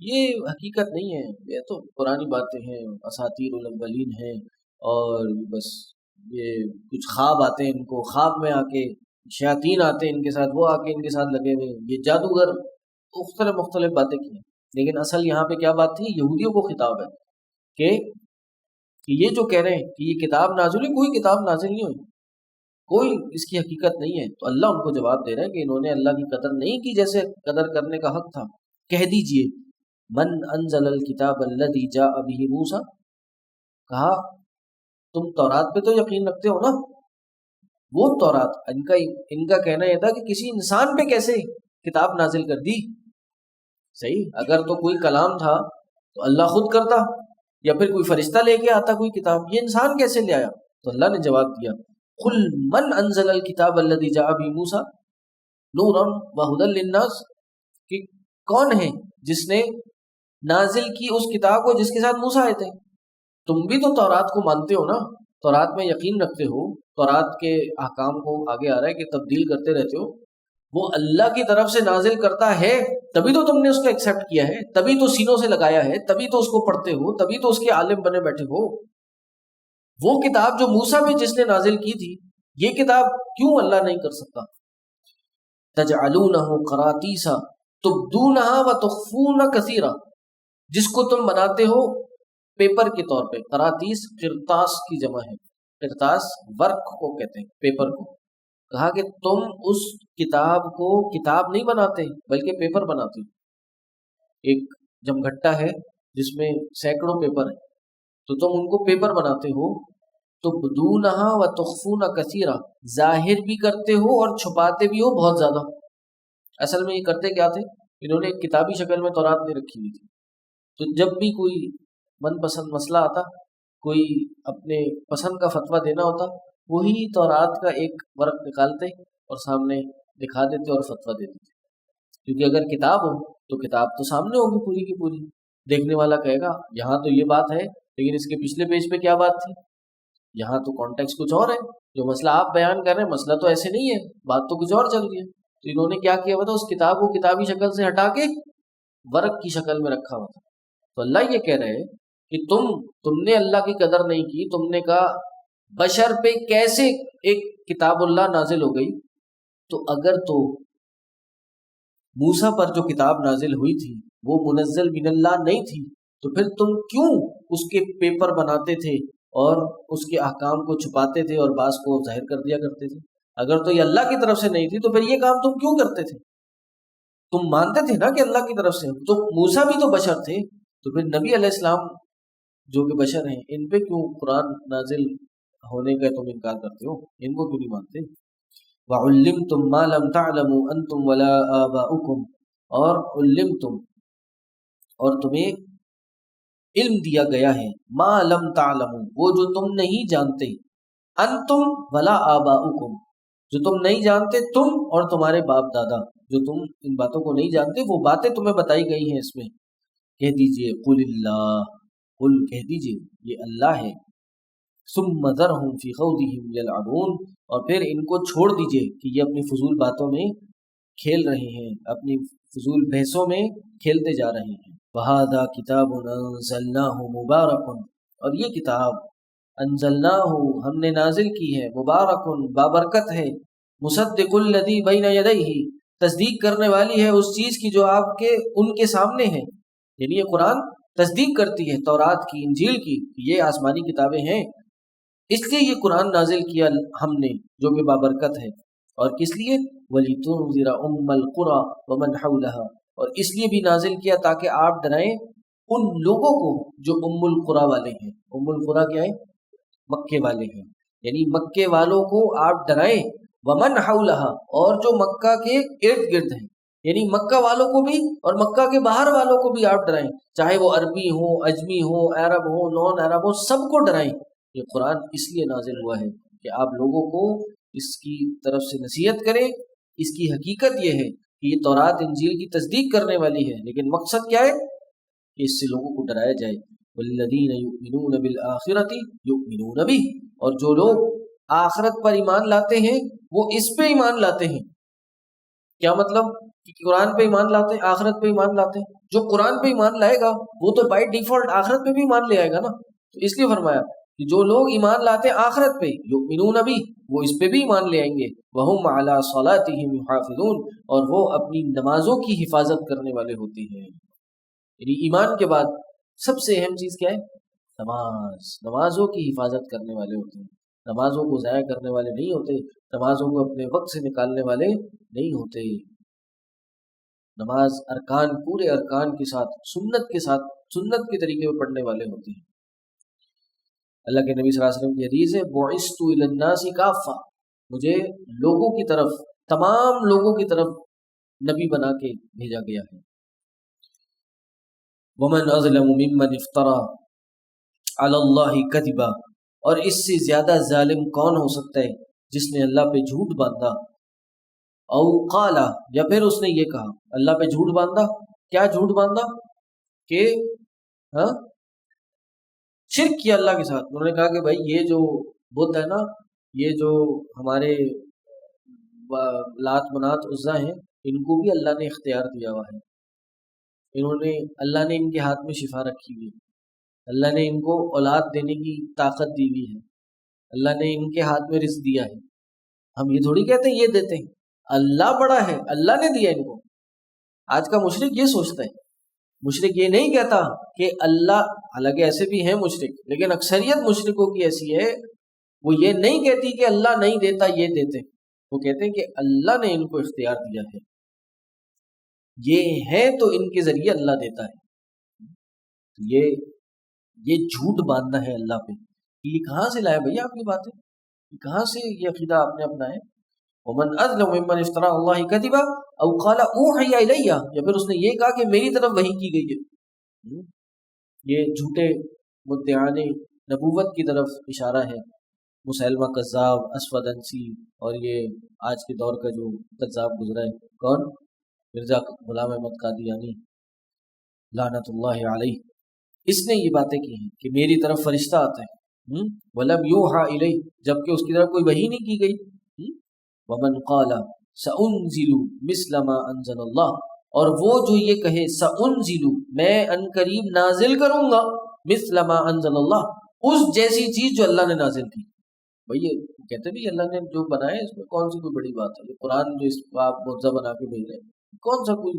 یہ حقیقت نہیں ہے، یہ تو پرانی باتیں ہیں، اساطیر الاولین ہیں، اور بس یہ کچھ خواب آتے ہیں ان کو، خواب میں آ کے شیاطین آتے ہیں ان کے ساتھ، وہ آ کے ان کے ساتھ لگے ہوئے ہیں، یہ جادوگر، مختلف باتیں کی ہیں۔ لیکن اصل یہاں پہ کیا بات تھی؟ یہودیوں کو خطاب ہے کہ یہ جو کہہ رہے ہیں کہ یہ کتاب نازل ہوئی، کوئی کتاب نازل نہیں ہوئی، کوئی اس کی حقیقت نہیں ہے۔ تو اللہ ان کو جواب دے رہا ہے کہ انہوں نے اللہ کی قدر نہیں کی جیسے قدر کرنے کا حق تھا۔ کہہ دیجئے من انزل الکتاب الذی جاء بہ موسیٰ، کہا تم تورات پہ تو یقین رکھتے ہو نا، وہ تورات، ان کا کہنا یہ تھا کہ کسی انسان پہ کیسے کتاب نازل کر دی؟ صحیح، اگر تو کوئی کلام تھا تو اللہ خود کرتا، یا پھر کوئی فرشتہ لے کے آتا کوئی کتاب، یہ انسان کیسے لے آیا؟ تو اللہ نے جواب دیا قل من انزل الکتاب الذی جاء بہ موسیٰ نورا وہدی للناس، کہ کون ہے جس نے نازل کی اس کتاب کو جس کے ساتھ موسیٰ آئے تھے؟ تم بھی تو تورات کو مانتے ہو نا، تورات میں یقین رکھتے ہو، تورات کے احکام کو آگے آ رہا ہے کہ تبدیل کرتے رہتے ہو، وہ اللہ کی طرف سے نازل کرتا ہے، تبھی تو تم نے اس کو ایکسیپٹ کیا ہے، تبھی تو سینوں سے لگایا ہے، تبھی تو اس کو پڑھتے ہو، تبھی تو اس کے عالم بنے بیٹھے ہو۔ وہ کتاب جو موسیٰ پہ جس نے نازل کی تھی، یہ کتاب کیوں اللہ نہیں کر سکتا؟ تجعلونہ قراطیسا تبدونہا وتخفون کثیرا، جس کو تم بناتے ہو پیپر کے طور پہ، قراطیس قرطاس کی جمع ہے، قرطاس ورق کو کہتے ہیں، پیپر کو، کہا کہ تم اس کتاب کو کتاب نہیں بناتے بلکہ پیپر بناتے ہو۔ ایک جمگھٹا ہے جس میں سینکڑوں پیپر ہیں، تو تم ان کو پیپر بناتے ہو، تبدونہا وتخفون کثیرا، ظاہر بھی کرتے ہو اور چھپاتے بھی ہو بہت زیادہ۔ اصل میں یہ کرتے کیا تھے؟ انہوں نے ایک کتابی شکل میں تورات نہیں رکھی ہوئی تھی، تو جب بھی کوئی من پسند مسئلہ آتا، کوئی اپنے پسند کا فتویٰ دینا ہوتا، وہی تورات کا ایک ورق نکالتے اور سامنے دکھا دیتے اور فتویٰ دے دیتے، کیونکہ اگر کتاب ہو تو کتاب تو سامنے ہوگی پوری کی پوری، دیکھنے والا کہے گا یہاں تو یہ بات ہے لیکن اس کے پچھلے پیج پہ کیا بات تھی، یہاں تو کانٹیکس کچھ اور ہے، جو مسئلہ آپ بیان کر رہے ہیں مسئلہ تو ایسے نہیں ہے، بات تو کچھ اور چل رہی ہے۔ تو انہوں نے کیا کیا ہوا تھا؟ اس کتاب کو کتابی شکل سے ہٹا کے ورق کی شکل میں رکھا ہوا تھا۔ تو اللہ یہ کہہ رہے ہیں کہ تم نے اللہ کی قدر نہیں کی، تم نے کہا بشر پہ کیسے ایک کتاب اللہ نازل ہو گئی؟ تو اگر تو موسیٰ پر جو کتاب نازل ہوئی تھی وہ منزل من اللہ نہیں تھی، تو پھر تم کیوں اس کے پیپر بناتے تھے اور اس کے احکام کو چھپاتے تھے اور بعض کو ظاہر کر دیا کرتے تھے؟ اگر تو یہ اللہ کی طرف سے نہیں تھی تو پھر یہ کام تم کیوں کرتے تھے؟ تم مانتے تھے نا کہ اللہ کی طرف سے، تو موسیٰ بھی تو بشر تھے، تو پھر نبی علیہ السلام جو کہ بشر ہیں ان پہ کیوں قرآن نازل ہونے کا تم انکار کرتے ہو؟ ان کو کیوں نہیں مانتے؟ وَعُلِّمْتُمْ مَا لَمْ تَعْلَمُوا أَنْتُمْ وَلَا آبَاؤُكُمْ، اور علمتم، اور تمہیں علم دیا گیا ہے، ما لم تعلموا، وہ جو تم نہیں جانتے، انتم ولا آباؤکم، جو تم نہیں جانتے تم اور تمہارے باپ دادا، جو تم ان باتوں کو نہیں جانتے وہ باتیں تمہیں بتائی گئی ہیں اس میں۔ کہہ دیجئے قل اللہ، قل کہہ دیجئے یہ اللہ ہے، ثم ذرہم فی خوضہم یلعبون، اور پھر ان کو چھوڑ دیجئے کہ یہ اپنی فضول باتوں میں کھیل رہے ہیں، اپنی فضول بحثوں میں کھیلتے جا رہے ہیں۔ وَهَذَا كِتَابٌ أَنزَلْنَاهُ مُبَارَكٌ، اور یہ کتاب انزلناہ ہم نے نازل کی ہے، مبارکن بابرکت ہے، مصدق الذی بین یدیہ، تصدیق کرنے والی ہے اس چیز کی جو آپ کے ان کے سامنے ہے، یعنی یہ قرآن تصدیق کرتی ہے تورات کی، انجیل کی، یہ آسمانی کتابیں ہیں، اس لیے یہ قرآن نازل کیا ہم نے جو کہ بابرکت ہے، اور کس لیے وَلِتُنذِرَ أُمَّ الْقُرَى وَمَنْ حَوْلَهَا، اور اس لیے بھی نازل کیا تاکہ آپ ڈرائیں ان لوگوں کو جو ام القریٰ والے ہیں۔ ام القریٰ کیا ہے؟ مکے والے ہیں، یعنی مکے والوں کو آپ ڈرائیں، ومن حولہا، اور جو مکہ کے ارد گرد ہیں، یعنی مکہ والوں کو بھی اور مکہ کے باہر والوں کو بھی آپ ڈرائیں، چاہے وہ عربی ہوں، اجمی ہوں، عرب ہوں، نان عرب ہوں، سب کو ڈرائیں۔ یہ قرآن اس لیے نازل ہوا ہے کہ آپ لوگوں کو اس کی طرف سے نصیحت کریں۔ اس کی حقیقت یہ ہے کہ یہ تورات انجیل کی تصدیق کرنے والی ہے، لیکن مقصد کیا ہے کہ اس سے لوگوں کو ڈرایا جائے۔ والذین یؤمنون بالآخرۃ یؤمنون بہ، اور جو لوگ آخرت پر ایمان لاتے ہیں وہ اس پہ ایمان لاتے ہیں۔ کیا مطلب؟ کہ قرآن پہ ایمان لاتے ہیں، آخرت پہ ایمان لاتے ہیں۔ جو قرآن پہ ایمان لائے گا وہ تو بائی ڈیفالٹ آخرت پہ بھی ایمان لے آئے گا نا، تو اس لیے فرمایا کہ جو لوگ ایمان لاتے ہیں آخرت پہ، یؤمنون بہ، وہ اس پہ بھی ایمان لے آئیں گے، وہم علی صلاتہم یحافظون، اور وہ اپنی نمازوں کی حفاظت کرنے والے ہوتے ہیں۔ یعنی ایمان کے بعد سب سے اہم چیز کیا ہے؟ نماز، نمازوں کی حفاظت کرنے والے ہوتے ہیں، نمازوں کو ضائع کرنے والے نہیں ہوتے، نمازوں کو اپنے وقت سے نکالنے والے نہیں ہوتے۔ نماز ارکان، پورے ارکان کے ساتھ، سنت کے طریقے پہ پڑھنے والے ہوتے ہیں۔ اللہ کے نبی صلی اللہ علیہ وسلم کی حدیث ہے، بعثت الی الناس کافہ، مجھے لوگوں کی طرف، تمام لوگوں کی طرف نبی بنا کے بھیجا گیا ہے۔ ومن اظلم ممن افترى علی اللہ کذبا، اور اس سے زیادہ ظالم کون ہو سکتا ہے جس نے اللہ پہ جھوٹ باندھا، او قالا، یا پھر اس نے یہ کہا، اللہ پہ جھوٹ باندھا، کیا جھوٹ باندھا؟ کہ شرک کیا اللہ کے ساتھ۔ انہوں نے کہا کہ بھائی یہ جو بت ہے نا، یہ جو ہمارے لات منات عزا ہیں، ان کو بھی اللہ نے اختیار دیا ہوا ہے، اللہ نے ان کے ہاتھ میں شفا رکھی ہوئی ہے، اللہ نے ان کو اولاد دینے کی طاقت دی ہوئی ہے، اللہ نے ان کے ہاتھ میں رزق دیا ہے۔ ہم یہ تھوڑی کہتے ہیں یہ دیتے ہیں، اللہ بڑا ہے، اللہ نے دیا ان کو۔ آج کا مشرک یہ سوچتا ہے، مشرک یہ نہیں کہتا کہ اللہ، حالانکہ ایسے بھی ہیں مشرک، لیکن اکثریت مشرکوں کی ایسی ہے، وہ یہ نہیں کہتی کہ اللہ نہیں دیتا یہ دیتے، وہ کہتے ہیں کہ اللہ نے ان کو اختیار دیا ہے، یہ ہے تو ان کے ذریعے اللہ دیتا ہے۔ یہ جھوٹ باندھنا ہے اللہ پہ۔ یہ کہاں سے لائے بھیا آپ کی باتیں؟ کہاں سے یہ عقیدہ آپ نے اپنا ہے؟ ومن اظلم ممن افترى على الله كذبا او قال اوحي الي، یا پھر اس نے یہ کہا کہ میری طرف وحی کی گئی ہے۔ یہ جھوٹے مدعیان نبوت کی طرف اشارہ ہے، مسیلمہ کذاب، اسود انسی، اور یہ آج کے دور کا جو کذاب گزرا ہے، کون؟ مرزا غلام احمد قادیانی لعنت اللہ علیہ، اس نے یہ باتیں کی ہیں کہ میری طرف فرشتہ آتا ہے، وَلَمْ يُوحَى إِلَيْهِ، جبکہ اس کی طرف کوئی وحی نہیں کی گئی۔ وَمَنْ قَالَ سَأُنزِلُ مِثْلَ مَا أَنزَلَ اللَّهُ، اور وہ جو یہ کہے سَأُنزِلُ، میں ان قریب نازل کروں گا، مِثْلَ مَا أَنزَلَ اللَّهُ، اس جیسی چیز جو اللہ نے نازل کی۔ بھئی یہ کہتے بھی اللہ نے جو بنایا اس میں کون سی کوئی بڑی بات ہے؟ یہ قرآن جو اس کو آپ معجزہ بنا کے بھیج رہے ہیں، کون سا کوئی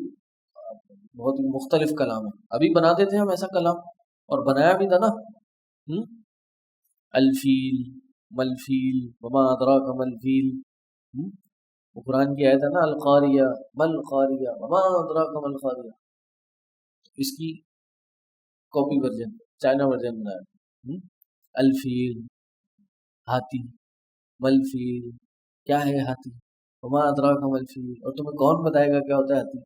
بہت ہی مختلف کلام ہے؟ ابھی بنا دیتے ہیں ہم ایسا کلام، اور بنایا بھی تھا نا، الفیل ملفیل وما ادراک ملفیل، وہ قرآن کی آیت ہے نا، القاریہ ملقاریہ وما ادراک ملقاریہ، اس کی کاپی ورژن، چائنا ورژن بنایا۔ الفیل ہاتھی، ملفیل کیا ہے ہاتھی، وما ادراک ملفیل، اور تمہیں کون بتائے گا کیا ہوتا ہے ہاتھی؟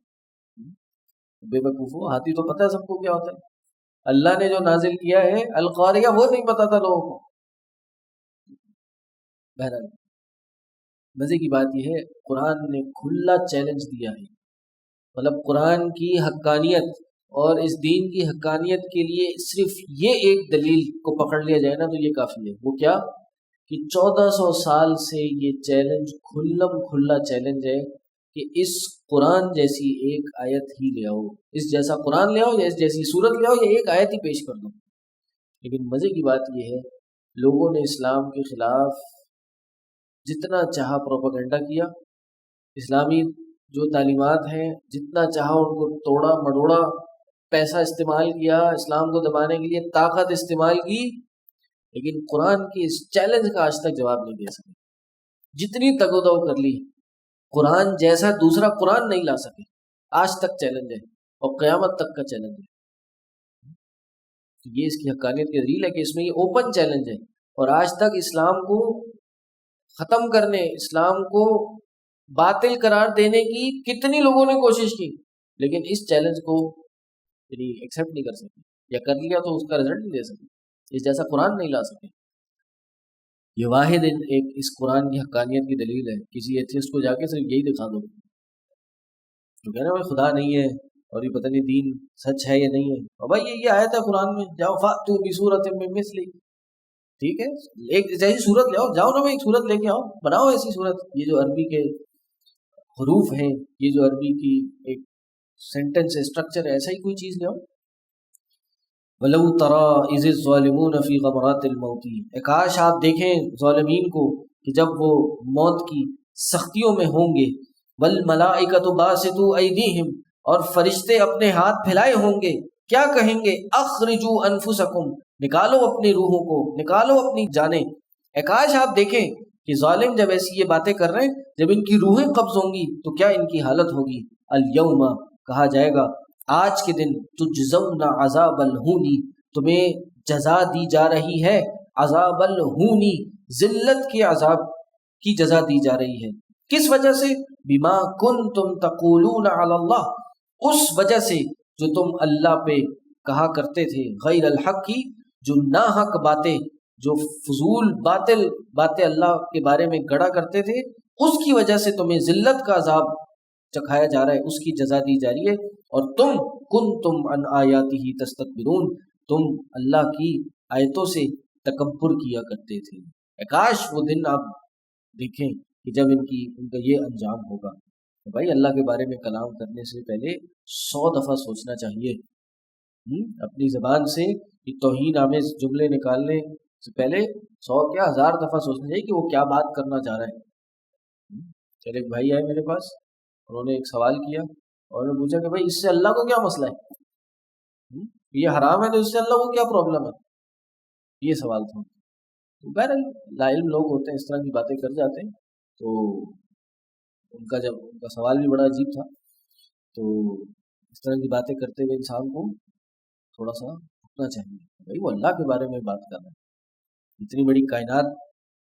بے وقوفو، ہاتھی تو پتہ ہے سب کو کیا ہوتا ہے۔ اللہ نے جو نازل کیا ہے القاریہ، وہ نہیں پتا تھا لوگوں کو۔ بہرحال مزے کی بات یہ ہے، قرآن نے کھلا چیلنج دیا ہے، مطلب قرآن کی حقانیت اور اس دین کی حقانیت کے لیے صرف یہ ایک دلیل کو پکڑ لیا جائے نا تو یہ کافی ہے۔ وہ کیا؟ کہ 1400 سال سے یہ چیلنج کھلا چیلنج ہے کہ اس قرآن جیسی ایک آیت ہی لے آؤ، اس جیسا قرآن لے آؤ یا اس جیسی صورت لے آؤ یا ایک آیت ہی پیش کر دو۔ لیکن مزے کی بات یہ ہے، لوگوں نے اسلام کے خلاف جتنا چاہا پروپیگنڈا کیا، اسلامی جو تعلیمات ہیں جتنا چاہا ان کو توڑا مڑوڑا، پیسہ استعمال کیا، اسلام کو دبانے کے لیے طاقت استعمال کی، لیکن قرآن کی اس چیلنج کا آج تک جواب نہیں دے سکے. جتنی تگ و دو کر لی، قرآن جیسا دوسرا قرآن نہیں لا سکے. آج تک چیلنج ہے اور قیامت تک کا چیلنج ہے. یہ اس کی حقانیت کی دلیل ہے کہ اس میں یہ اوپن چیلنج ہے. اور آج تک اسلام کو ختم کرنے، اسلام کو باطل قرار دینے کی کتنی لوگوں نے کوشش کی، لیکن اس چیلنج کو یعنی ایکسیپٹ نہیں کر سکے، یا کر لیا تو اس کا رزلٹ نہیں دے سکے، اس جیسا قرآن نہیں لا سکے. یہ واحد ایک اس قرآن کی حقانیت کی دلیل ہے. کسی ایتھیسٹ کو جا کے صرف یہی دکھا دو جو کہہ رہے ہیں خدا نہیں ہے اور یہ پتہ نہیں دین سچ ہے یا نہیں ہے، اور بھائی یہ آیت ہے قرآن میں، جاؤ فاتو بسورۃ من مثلہ، ٹھیک ہے ایک ایسی صورت لے آؤ، جاؤ نا بھائی ایک صورت لے کے آؤ، بناؤ ایسی صورت. یہ جو عربی کے حروف ہیں، یہ جو عربی کی ایک سینٹنس ہے، اسٹرکچر ہے، ایسا ہی کوئی چیز لے آؤ. وَلَوْ تَرَىٰ إِذِ الظَّالِمُونَ فِي غَمَرَاتِ الْمَوْتِ، کاش آپ دیکھیں ظالمین کو کہ جب وہ موت کی سختیوں میں ہوں گے. وَالْمَلَائِكَةُ بَاسِطُو أَيْدِيهِمْ، اور فرشتے اپنے ہاتھ پھیلائے ہوں گے، کیا کہیں گے؟ اخرجوا انفسکم، نکالو اپنی روحوں کو، نکالو اپنی جانیں. کاش آپ دیکھیں کہ ظالم جب ایسی یہ باتیں کر رہے ہیں، جب ان کی روحیں قبض ہوں گی تو کیا ان کی حالت ہوگی. الیوم، کہا جائے گا آج کے دن، تجزون عذاب الہونی، تمہیں جزا دی جا رہی ہے، عذاب الہونی، ذلت کے عذاب کی جزا دی جا رہی ہے. کس وجہ سے؟ بما کنتم تقولون علی اللہ، اس وجہ سے جو تم اللہ پہ کہا کرتے تھے، غیر الحق کی، جو ناحق باتیں، جو فضول باطل باتیں اللہ کے بارے میں گڑا کرتے تھے، اس کی وجہ سے تمہیں ذلت کا عذاب چکھایا جا رہا ہے، اس کی جزا دی جا رہی ہے. اور تم کنتم عن آیاتہ تستکبرون، تم اللہ کی آیتوں سے تکبر کیا کرتے تھے. کاش وہ دن آپ دیکھیں کہ جب ان کا یہ انجام ہوگا. تو بھائی اللہ کے بارے میں کلام کرنے سے پہلے 100 دفعہ سوچنا چاہیے. اپنی زبان سے یہ توہین آمیز جملے نکالنے سے پہلے 100 کیا 1000 دفعہ سوچنا چاہیے کہ وہ کیا بات کرنا چاہ رہا ہے. چلے ایک بھائی آئے میرے پاس، انہوں نے ایک سوال کیا اور انہوں نے پوچھا کہ بھائی اس سے اللہ کو کیا مسئلہ ہے، یہ حرام ہے تو اس سے اللہ کو کیا پرابلم ہے. یہ سوال تھا. تو بہرحال لا علم لوگ ہوتے ہیں، اس طرح کی باتیں کر جاتے ہیں. تو ان کا سوال بھی بڑا عجیب تھا. تو اس طرح کی باتیں کرتے ہوئے انسان کو تھوڑا سا رکنا چاہیے. بھائی وہ اللہ کے بارے میں بات کر رہے ہیں، اتنی بڑی کائنات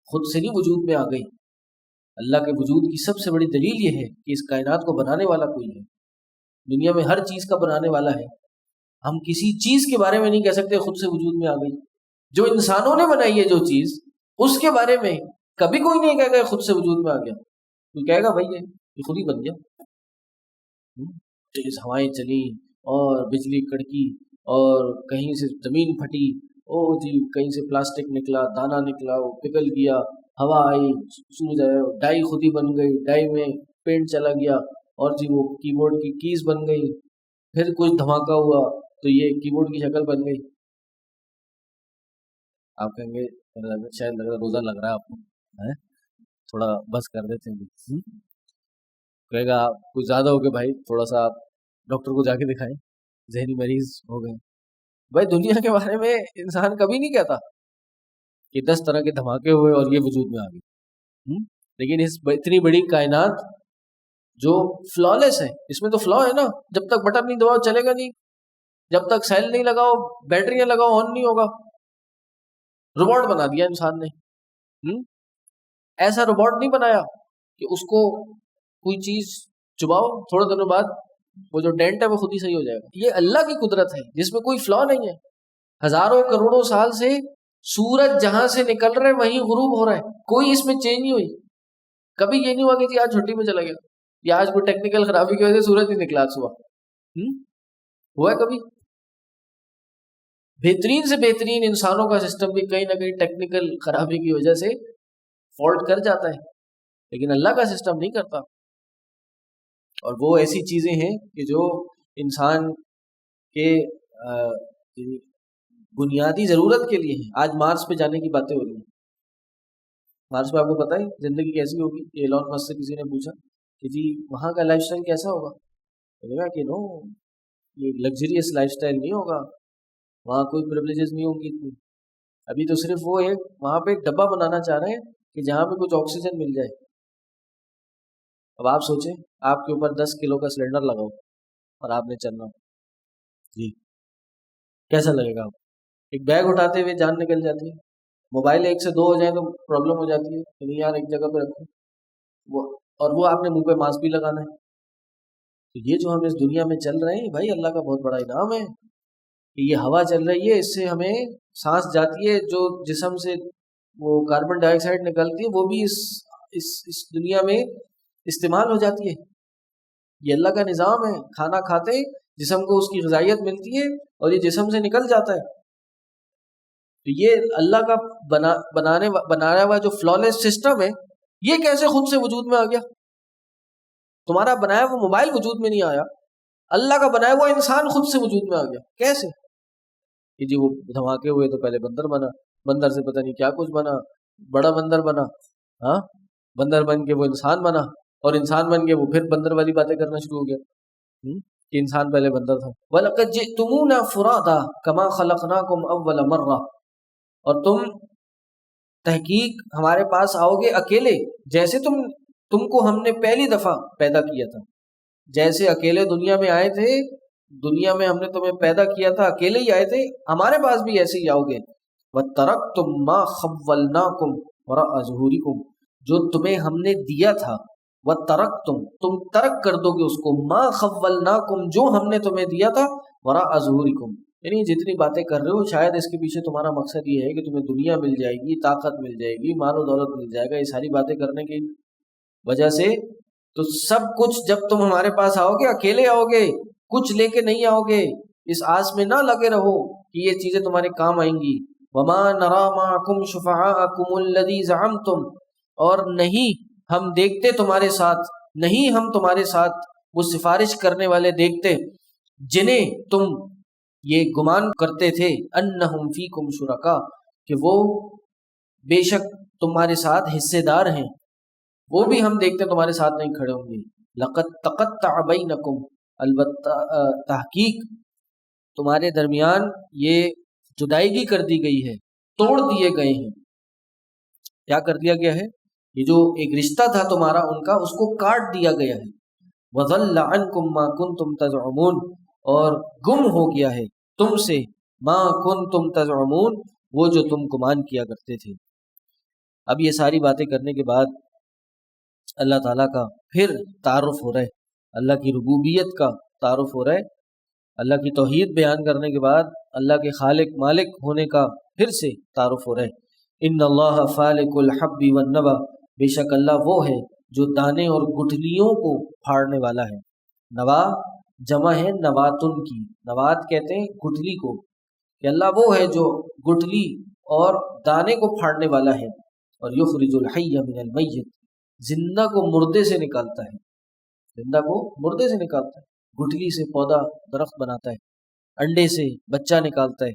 خود سے نہیں وجود میں آ گئی. اللہ کے وجود کی سب سے بڑی دلیل یہ ہے کہ اس کائنات کو بنانے والا کوئی ہے، دنیا میں ہر چیز کا بنانے والا ہے. ہم کسی چیز کے بارے میں نہیں کہہ سکتے خود سے وجود میں آ گئی. جو انسانوں نے بنائی ہے جو چیز، اس کے بارے میں کبھی کوئی نہیں کہے گا خود سے وجود میں آ گیا. کوئی کہے گا بھائی یہ خود ہی بن گیا. تیز ہوائیں چلی اور بجلی کڑکی اور کہیں سے زمین پھٹی، او جی کہیں سے پلاسٹک نکلا، دانا نکلا، وہ پگھل گیا، ہوا آئی، سورج آیا، ڈائی خود ہی بن گئی، ڈائی میں پینٹ چلا گیا، اور جی وہ کی بورڈ کی کیز بن گئی، پھر کچھ دھماکہ ہوا تو یہ کی بورڈ کی شکل بن گئی. آپ کہیں گے شاید لگ رہا روزہ لگ رہا ہے آپ کو، تھوڑا بس کر دیتے ہیں. کہے گا کچھ زیادہ ہو گیا بھائی، تھوڑا سا آپ ڈاکٹر کو جا کے دکھائیں، ذہنی مریض ہو گئے. بھائی دنیا کے بارے میں انسان کبھی نہیں کہتا کہ 10 طرح کے دھماکے ہوئے اور یہ وجود میں آ گئی. لیکن اس اتنی بڑی کائنات جو فلالیس ہے، اس میں تو فلا ہے نا، جب تک بٹن نہیں دباؤ چلے گا نہیں، جب تک سیل نہیں لگاؤ، بیٹریاں لگاؤ، آن نہیں ہوگا. روبوٹ بنا دیا انسان نے. ایسا روبوٹ نہیں بنایا کہ اس کو کوئی چیز چباؤ، تھوڑے دنوں بعد وہ جو ڈینٹ ہے وہ خود ہی صحیح ہو جائے گا. یہ اللہ کی قدرت ہے جس میں کوئی فلا نہیں ہے. ہزاروں کروڑوں سال سے سورج جہاں سے نکل رہے وہیں غروب ہو رہا ہے، کوئی اس میں چینج نہیں ہوئی. کبھی یہ نہیں ہوا کہ جی آج چھٹی میں چلا گیا یا آج کوئی ٹیکنیکل خرابی کی وجہ سے سورج نہیں نکلا صبح. ہوا ہے کبھی؟ بہترین سے بہترین انسانوں کا سسٹم بھی کہیں نہ کہیں ٹیکنیکل خرابی کی وجہ سے فالٹ کر جاتا ہے، لیکن اللہ کا سسٹم نہیں کرتا. اور وہ ایسی چیزیں ہیں کہ جو انسان کے بنیادی ضرورت کے لیے ہیں. آج مارس پہ جانے کی باتیں ہو رہی ہیں. مارس پہ آپ کو پتہ ہے زندگی کیسی ہوگی؟ ایلون مسک سے کسی نے پوچھا کہ جی وہاں کا لائف اسٹائل کیسا ہوگا؟ بولے گا کہ نو، یہ لگژریس لائف اسٹائل نہیں ہوگا، وہاں کوئی پریولیجز نہیں ہوں گی اتنی. ابھی تو صرف وہ ایک وہاں پہ ایک ڈبہ بنانا چاہ رہے ہیں کہ جہاں پہ کچھ آکسیجن مل جائے. اب آپ سوچیں آپ کے اوپر 10 کلو کا سلنڈر لگاؤ اور آپ نے چلنا جی، کیسا لگے گا؟ آپ ایک بیگ اٹھاتے ہوئے جان نکل جاتی ہے، موبائل 1 سے 2 ہو جائیں تو پرابلم ہو جاتی ہے کہ نہیں یار ایک جگہ پہ رکھو وہ، اور وہ آپ نے منہ پہ ماسک بھی لگانا ہے. تو یہ جو ہم اس دنیا میں چل رہے ہیں بھائی اللہ کا بہت بڑا انعام ہے کہ یہ ہوا چل رہی ہے، اس سے ہمیں سانس جاتی ہے، جو جسم سے وہ کاربن ڈائی آکسائڈ نکلتی ہے وہ بھی اس دنیا میں استعمال ہو جاتی ہے. یہ اللہ کا نظام ہے، کھانا کھاتے جسم کو اس کی غذائیت ملتی ہے اور یہ جسم سے نکل جاتا ہے. تو یہ اللہ کا بنایا ہوا جو فلالیس سسٹم ہے یہ کیسے خود سے وجود میں آ گیا؟ تمہارا بنایا ہوا موبائل وجود میں نہیں آیا، اللہ کا بنایا ہوا انسان خود سے وجود میں آ گیا. کیسے؟ کہ جی وہ دھماکے ہوئے تو پہلے بندر بنا، بندر سے پتہ نہیں کیا کچھ بنا، بڑا بندر بنا، ہاں بندر بن کے وہ انسان بنا، اور انسان بن کے وہ پھر بندر والی باتیں کرنا شروع ہو گیا کہ انسان پہلے بندر تھا. وَلَقَدْ جِئْتُمُونَا فُرَادَىٰ كَمَا خَلَقْنَاكُمْ أَوَّلَ مَرَّةٍ، اور تم تحقیق ہمارے پاس آؤ گے اکیلے جیسے تم کو ہم نے پہلی دفعہ پیدا کیا تھا. جیسے اکیلے دنیا میں آئے تھے، دنیا میں ہم نے تمہیں پیدا کیا تھا اکیلے ہی آئے تھے، ہمارے پاس بھی ایسے ہی آؤ گے. وَتَرَكْتُم مَّا خَوَّلْنَاكُمْ وَرَاءَ ظُهُورِكُمْ، جو تمہیں ہم نے دیا تھا، وَتَرَكْتُم تم ترک کر دو گے اس کو، مَّا خَوَّلْنَاكُمْ جو ہم نے تمہیں دیا تھا، وَرَاءَ ظُهُورِكُمْ، یعنی جتنی باتیں کر رہے ہو شاید اس کے پیچھے تمہارا مقصد یہ ہے کہ تمہیں دنیا مل جائے گی، طاقت مل جائے گی، مال و دولت مل جائے گا، یہ ساری باتیں کرنے کی وجہ سے. تو سب کچھ جب تم ہمارے پاس آؤ گے اکیلے آؤ گے، کچھ لے کے نہیں آؤ گے، اس آس میں نہ لگے رہو کہ یہ چیزیں تمہارے کام آئیں گی. وَمَا نَرَىٰ مَعَكُمْ شُفَعَاءَكُمُ الَّذِي زَعَمْتُمْ، اور نہیں ہم دیکھتے تمہارے ساتھ، نہیں ہم تمہارے ساتھ وہ سفارش کرنے والے دیکھتے جنہیں تم یہ گمان کرتے تھے انہم فیکم شرکا، کہ وہ بے شک تمہارے ساتھ حصے دار ہیں، وہ بھی ہم دیکھتے تمہارے ساتھ نہیں کھڑے ہوں گے. لقد تقطع بینکم، البتہ تحقیق تمہارے درمیان یہ جدائیگی کر دی گئی ہے، توڑ دیے گئے ہیں. کیا کر دیا گیا ہے؟ یہ جو ایک رشتہ تھا تمہارا ان کا، اس کو کاٹ دیا گیا ہے. وَضَلَّ عَنْكُمْ مَا كُنْتُمْ تَزْعُمُونَ، اور گم ہو گیا ہے تم سے ما کنتم تزعمون، وہ جو تم گمان کیا کرتے تھے. اب یہ ساری باتیں کرنے کے بعد اللہ تعالیٰ کا پھر تعارف ہو رہا ہے، اللہ کی ربوبیت کا تعارف ہو رہا ہے. اللہ کی توحید بیان کرنے کے بعد اللہ کے خالق مالک ہونے کا پھر سے تعارف ہو رہا ہے. ان اللہ فالق الحب والنوى، بے شک اللہ وہ ہے جو دانے اور گٹھلیوں کو پھاڑنے والا ہے. نوا جمع ہے نواتن کی، نوات کہتے ہیں گٹھلی کو، کہ اللہ وہ ہے جو گٹھلی اور دانے کو پھاڑنے والا ہے. اور یخرج الحی من المیت، زندہ کو مردے سے نکالتا ہے، زندہ کو مردے سے نکالتا ہے. گٹھلی سے پودا درخت بناتا ہے، انڈے سے بچہ نکالتا ہے،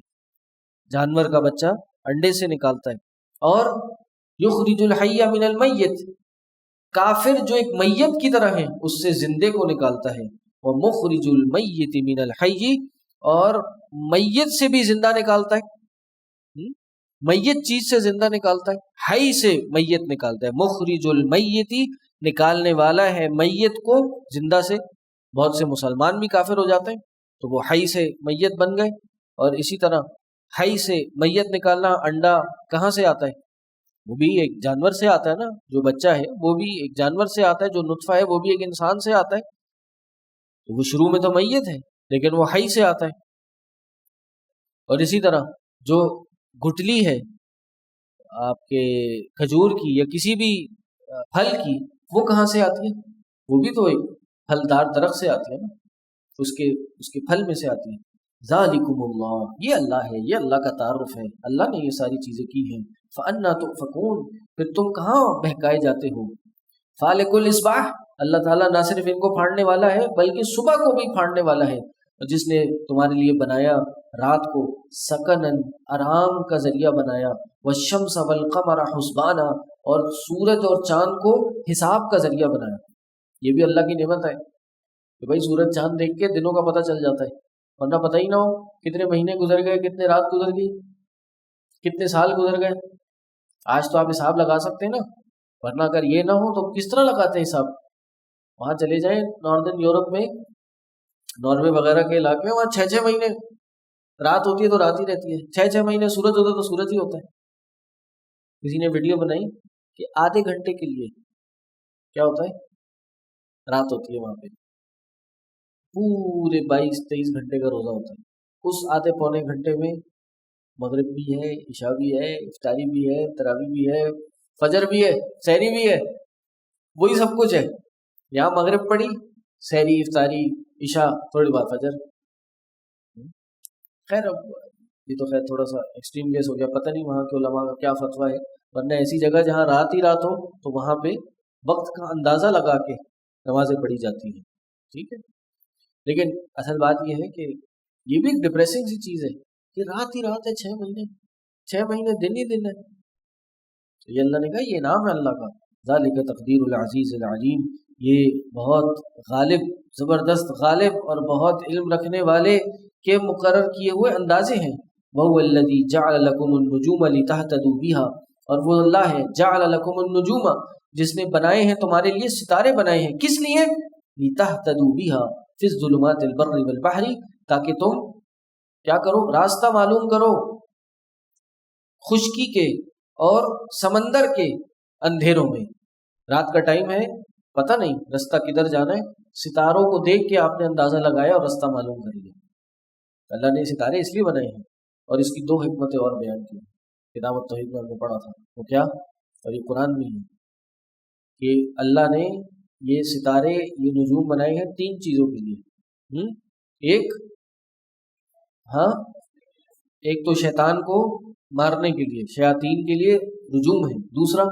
جانور کا بچہ انڈے سے نکالتا ہے. اور یخرج الحی من المیت، کافر جو ایک میت کی طرح ہے اس سے زندے کو نکالتا ہے. ومخرج المیت من الحی، اور میت سے بھی زندہ نکالتا ہے، میت چیز سے زندہ نکالتا ہے، حی سے میت نکالتا ہے. مخرج المیتی، نکالنے والا ہے میت کو زندہ سے. بہت سے مسلمان بھی کافر ہو جاتے ہیں تو وہ حی سے میت بن گئے. اور اسی طرح حی سے میت نکالنا، انڈا کہاں سے آتا ہے؟ وہ بھی ایک جانور سے آتا ہے نا، جو بچہ ہے وہ بھی ایک جانور سے آتا ہے، جو نطفہ ہے وہ بھی ایک انسان سے آتا ہے. تو وہ شروع میں تو میت ہے لیکن وہ حی سے آتا ہے. اور اسی طرح جو گٹلی ہے آپ کے کھجور کی یا کسی بھی پھل کی، وہ کہاں سے آتی ہے؟ وہ بھی تو ایک پھلدار درخت سے آتی ہے نا، اس کے پھل میں سے آتی ہے. ذالکم اللہ، یہ اللہ ہے، یہ اللہ کا تعارف ہے، اللہ نے یہ ساری چیزیں کی ہیں. فَأَنَّا تُؤْفَكُونَ، پھر تم کہاں بہکائے جاتے ہو. فالق الاصباح، اللہ تعالیٰ نہ صرف ان کو پھاڑنے والا ہے بلکہ صبح کو بھی پھاڑنے والا ہے. جس نے تمہارے لیے بنایا رات کو سکنن، آرام کا ذریعہ بنایا، والشمس والقمر حسبانا، اور سورج اور چاند کو حساب کا ذریعہ بنایا. یہ بھی اللہ کی نعمت ہے کہ بھائی سورج چاند دیکھ کے دنوں کا پتہ چل جاتا ہے، ورنہ پتہ ہی نہ ہو کتنے مہینے گزر گئے، کتنے رات گزر گئی، کتنے سال گزر گئے۔ آج تو آپ حساب لگا سکتے ہیں نا، ورنہ اگر یہ نہ ہو تو کس طرح لگاتے ہیں حساب؟ وہاں چلے جائیں ناردرن یورپ میں، ناروے وغیرہ کے علاقے میں، وہاں 6 مہینے رات ہوتی ہے تو رات ہی رہتی ہے، 6 مہینے سورج ہوتا ہے تو سورج ہی ہوتا ہے۔ کسی نے ویڈیو بنائی کہ آدھے گھنٹے کے لیے کیا ہوتا ہے، رات ہوتی ہے وہاں پہ، پورے 22-23 گھنٹے کا روزہ ہوتا ہے، اس آدھے پونے گھنٹے میں مغرب بھی ہے، عشاء بھی ہے، افطاری بھی ہے، تراویح بھی ہے، فجر بھی ہے، سحری بھی ہے، وہی سب کچھ ہے۔ یہاں مغرب پڑھی، سحری، افطاری، عشاء، تھوڑی بار فجر۔ خیر اب یہ تو خیر تھوڑا سا ایکسٹریم کیس ہو گیا، پتہ نہیں وہاں کے علماء کا کیا فتویٰ ہے، ورنہ ایسی جگہ جہاں رات ہی رات ہو تو وہاں پہ وقت کا اندازہ لگا کے نمازیں پڑھی جاتی ہیں، ٹھیک ہے۔ لیکن اصل بات یہ ہے کہ یہ بھی ایک ڈپریسنگ سی چیز ہے کہ رات ہی رات ہے، 6 مہینے، 6 مہینے دن ہی دن ہے۔ تو یہ اللہ نے کہا، یہ نام ہے اللہ کا، ذالک تقدیر العزیز العلیم، یہ بہت غالب، زبردست غالب اور بہت علم رکھنے والے کے مقرر کیے ہوئے اندازے ہیں۔ وَهُوَ الَّذِي جَعَلَ لَكُمُ النُّجُومَ لِتَهْتَدُوا بِهَا، اور وہ اللہ ہے، جَعَلَ لَكُمُ النُّجُومَ، جس نے بنائے ہیں تمہارے لیے ستارے بنائے ہیں، کس لیے؟ لِتَهْتَدُوا بِهَا فِي الظُّلُمَاتِ الْبَرِّ وَالْبَحْرِ، تاکہ تم کیا کرو، راستہ معلوم کرو خشکی کے اور سمندر کے اندھیروں میں۔ رات کا ٹائم ہے، پتہ نہیں رستہ کدھر جانا ہے، ستاروں کو دیکھ کے آپ نے اندازہ لگایا اور رستہ معلوم کر لیا۔ اللہ نے ستارے اس لیے بنائے ہیں، اور اس کی 2 حکمتیں اور بیان کی، کتاب التوحید میں ہم نے پڑھا تھا، وہ کیا، اور یہ قرآن میں ہے کہ اللہ نے یہ ستارے، یہ نجوم بنائے ہیں 3 چیزوں کے لیے۔ ایک، ہاں، ایک تو شیطان کو مارنے کے لیے، شیاطین کے لیے رجوم ہے۔ دوسرا،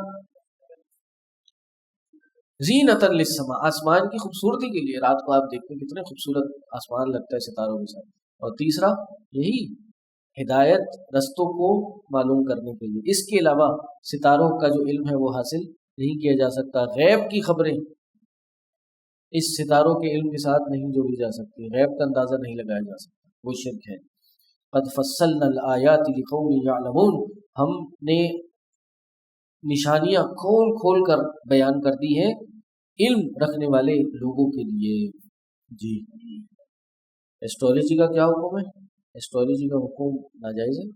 زینۃ للسماء، آسمان کی خوبصورتی کے لیے، رات کو آپ دیکھتے ہیں کتنے خوبصورت آسمان لگتا ہے ستاروں کے ساتھ۔ اور تیسرا یہی ہدایت، رستوں کو معلوم کرنے کے لیے۔ اس کے علاوہ ستاروں کا جو علم ہے وہ حاصل نہیں کیا جا سکتا، غیب کی خبریں اس ستاروں کے علم کے ساتھ نہیں جوڑی جا سکتی، غیب کا اندازہ نہیں لگایا جا سکتا، وہ شرک ہے۔ قد فصلنا الآیات لقوم یعلمون، ہم نے نشانیاں کھول کھول کر بیان کر دی ہیں علم رکھنے والے لوگوں کے لیے۔ جی، ایسٹرولوجی کا کیا حکم ہے؟ ایسٹرولوجی کا حکم ناجائز ہے،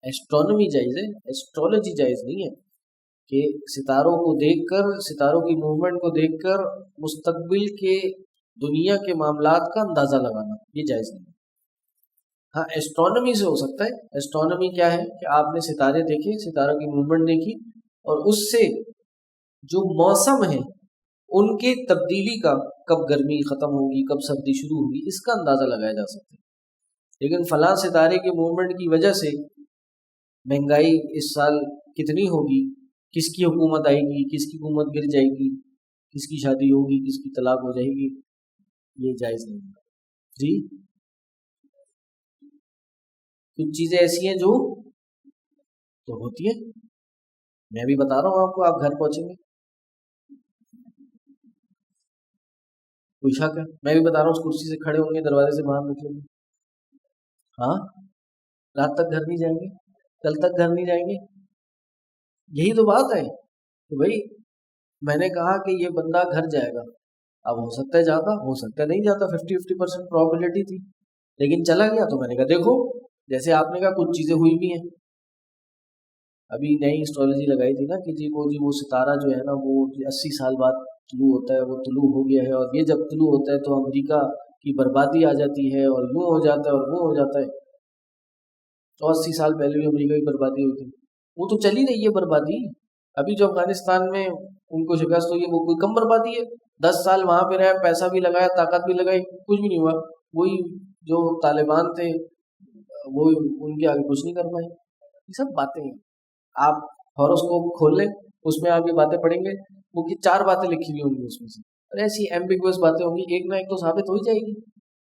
ایسٹرونومی جائز ہے، ایسٹرولوجی جائز نہیں ہے کہ ستاروں کو دیکھ کر، ستاروں کی موومنٹ کو دیکھ کر مستقبل کے دنیا کے معاملات کا اندازہ لگانا، یہ جائز نہیں ہے۔ ہاں، ایسٹرونومی سے ہو سکتا ہے۔ ایسٹرونومی کیا ہے کہ آپ نے ستارے دیکھے، ستاروں کی موومنٹ دیکھی، اور اس سے جو موسم ہے ان کے تبدیلی کا، کب گرمی ختم ہوگی، کب سردی شروع ہوگی، اس کا اندازہ لگایا جا سکتا ہے۔ لیکن فلاں ستارے کے موومنٹ کی وجہ سے مہنگائی اس سال کتنی ہوگی، کس کی حکومت آئے گی، کس کی حکومت گر جائے گی، کس کی شادی ہوگی، کس کی طلاق ہو جائے گی، یہ جائز نہیں ہے۔ جی، کچھ چیزیں ایسی ہیں جو تو ہوتی ہیں، میں بھی بتا رہا ہوں آپ کو، آپ گھر پہنچیں گے کوئی شک ہے؟ میں بھی بتا رہا ہوں، اس کرسی سے کھڑے ہوں گے، دروازے سے باہر نکلیں گے، ہاں، رات تک گھر نہیں جائیں گے، کل تک گھر نہیں جائیں گے، یہی تو بات ہے کہ بھائی میں نے کہا کہ یہ بندہ گھر جائے گا، اب ہو سکتا ہے جاتا، ہو سکتا ہے نہیں جاتا، 50% پرابیلٹی تھی، لیکن چلا گیا تو میں نے کہا دیکھو، جیسے آپ نے کہا کچھ چیزیں ہوئی بھی ہیں۔ ابھی نئی اسٹرالوجی لگائی تھی نا کہ وہ ستارہ جو ہے نا وہ 80 سال بعد طلوع ہوتا ہے، وہ طلوع ہو گیا ہے، اور یہ جب طلوع ہوتا ہے تو امریکہ کی بربادی آ جاتی ہے، اور یوں ہو جاتا ہے اور وہ ہو جاتا ہے۔ تو 80 سال پہلے بھی امریکہ کی بربادی ہوئی تھی، وہ تو چلی رہی ہے بربادی۔ ابھی جو افغانستان میں ان کو شکست ہوئی ہے وہ کوئی کم بربادی ہے؟ 10 سال وہاں پہ رہے، پیسہ بھی لگایا، طاقت بھی لگائی، کچھ بھی نہیں ہوا۔ وہی جو طالبان تھے وہ ان کے آگے کچھ نہیں کر پائے۔ یہ سب باتیں ہیں، آپ ہاروسکوپ کھول لیں، اس میں آپ یہ باتیں پڑھیں گے، وہ 4 باتیں لکھی ہوئی ہوں گی اس میں سے، اور ایسی ایمبیگوس باتیں ہوں گی، ایک نہ ایک تو ثابت ہو ہی جائے گی۔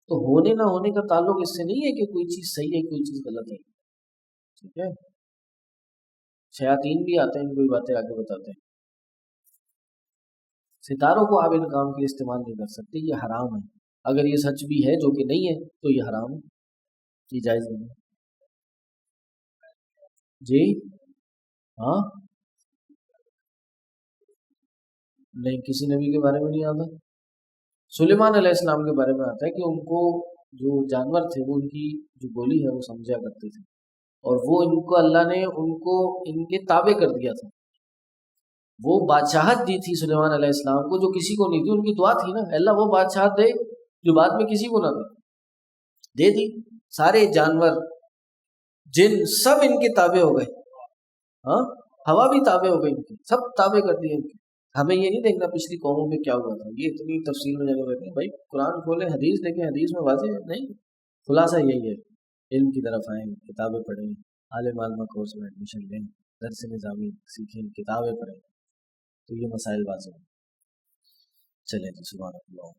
تو ہونے نہ ہونے کا تعلق اس سے نہیں ہے کہ کوئی چیز صحیح ہے کوئی چیز غلط ہے، ٹھیک ہے۔ شیاطین بھی آتے ہیں، کوئی باتیں آگے بتاتے ہیں۔ ستاروں کو آپ ان کام کے لیے استعمال نہیں کر سکتے، یہ حرام ہے۔ اگر یہ سچ بھی ہے جو کہ نہیں ہے تو یہ حرام ہے، یہ جائز نہیں ہے۔ جی ہاں، نہیں کسی نبی کے بارے میں نہیں آتا۔ سلیمان علیہ السلام کے بارے میں آتا ہے کہ ان کو جو جانور تھے وہ ان کی جو بولی ہے وہ سمجھا کرتے تھے، اور وہ ان کو اللہ نے ان کو ان کے تابع کر دیا تھا۔ وہ بادشاہت دی تھی سلیمان علیہ السلام کو جو کسی کو نہیں تھی، ان کی دعا تھی نا اللہ وہ بادشاہت دے جو بعد میں کسی کو نہ دے دی۔ سارے جانور جن سب ان کے تابع ہو گئے، ہاں ہوا بھی تابع ہو گئی، ان کی سب تابع کر دیے ان کے۔ ہمیں یہ نہیں دیکھنا پچھلی قوموں میں کیا ہوا تھا، یہ اتنی تفصیل میں جانے لگے بھائی قرآن کھولیں حدیث دیکھیں، حدیث میں واضح ہے نہیں، خلاصہ یہی ہے علم کی طرف آئیں، کتابیں پڑھیں، عالم عالمہ کورس میں ایڈمیشن لیں، درس نظامی سیکھیں، کتابیں پڑھیں، تو یہ مسائل واضح ہیں۔ چلیں جی، سبحان اللہ۔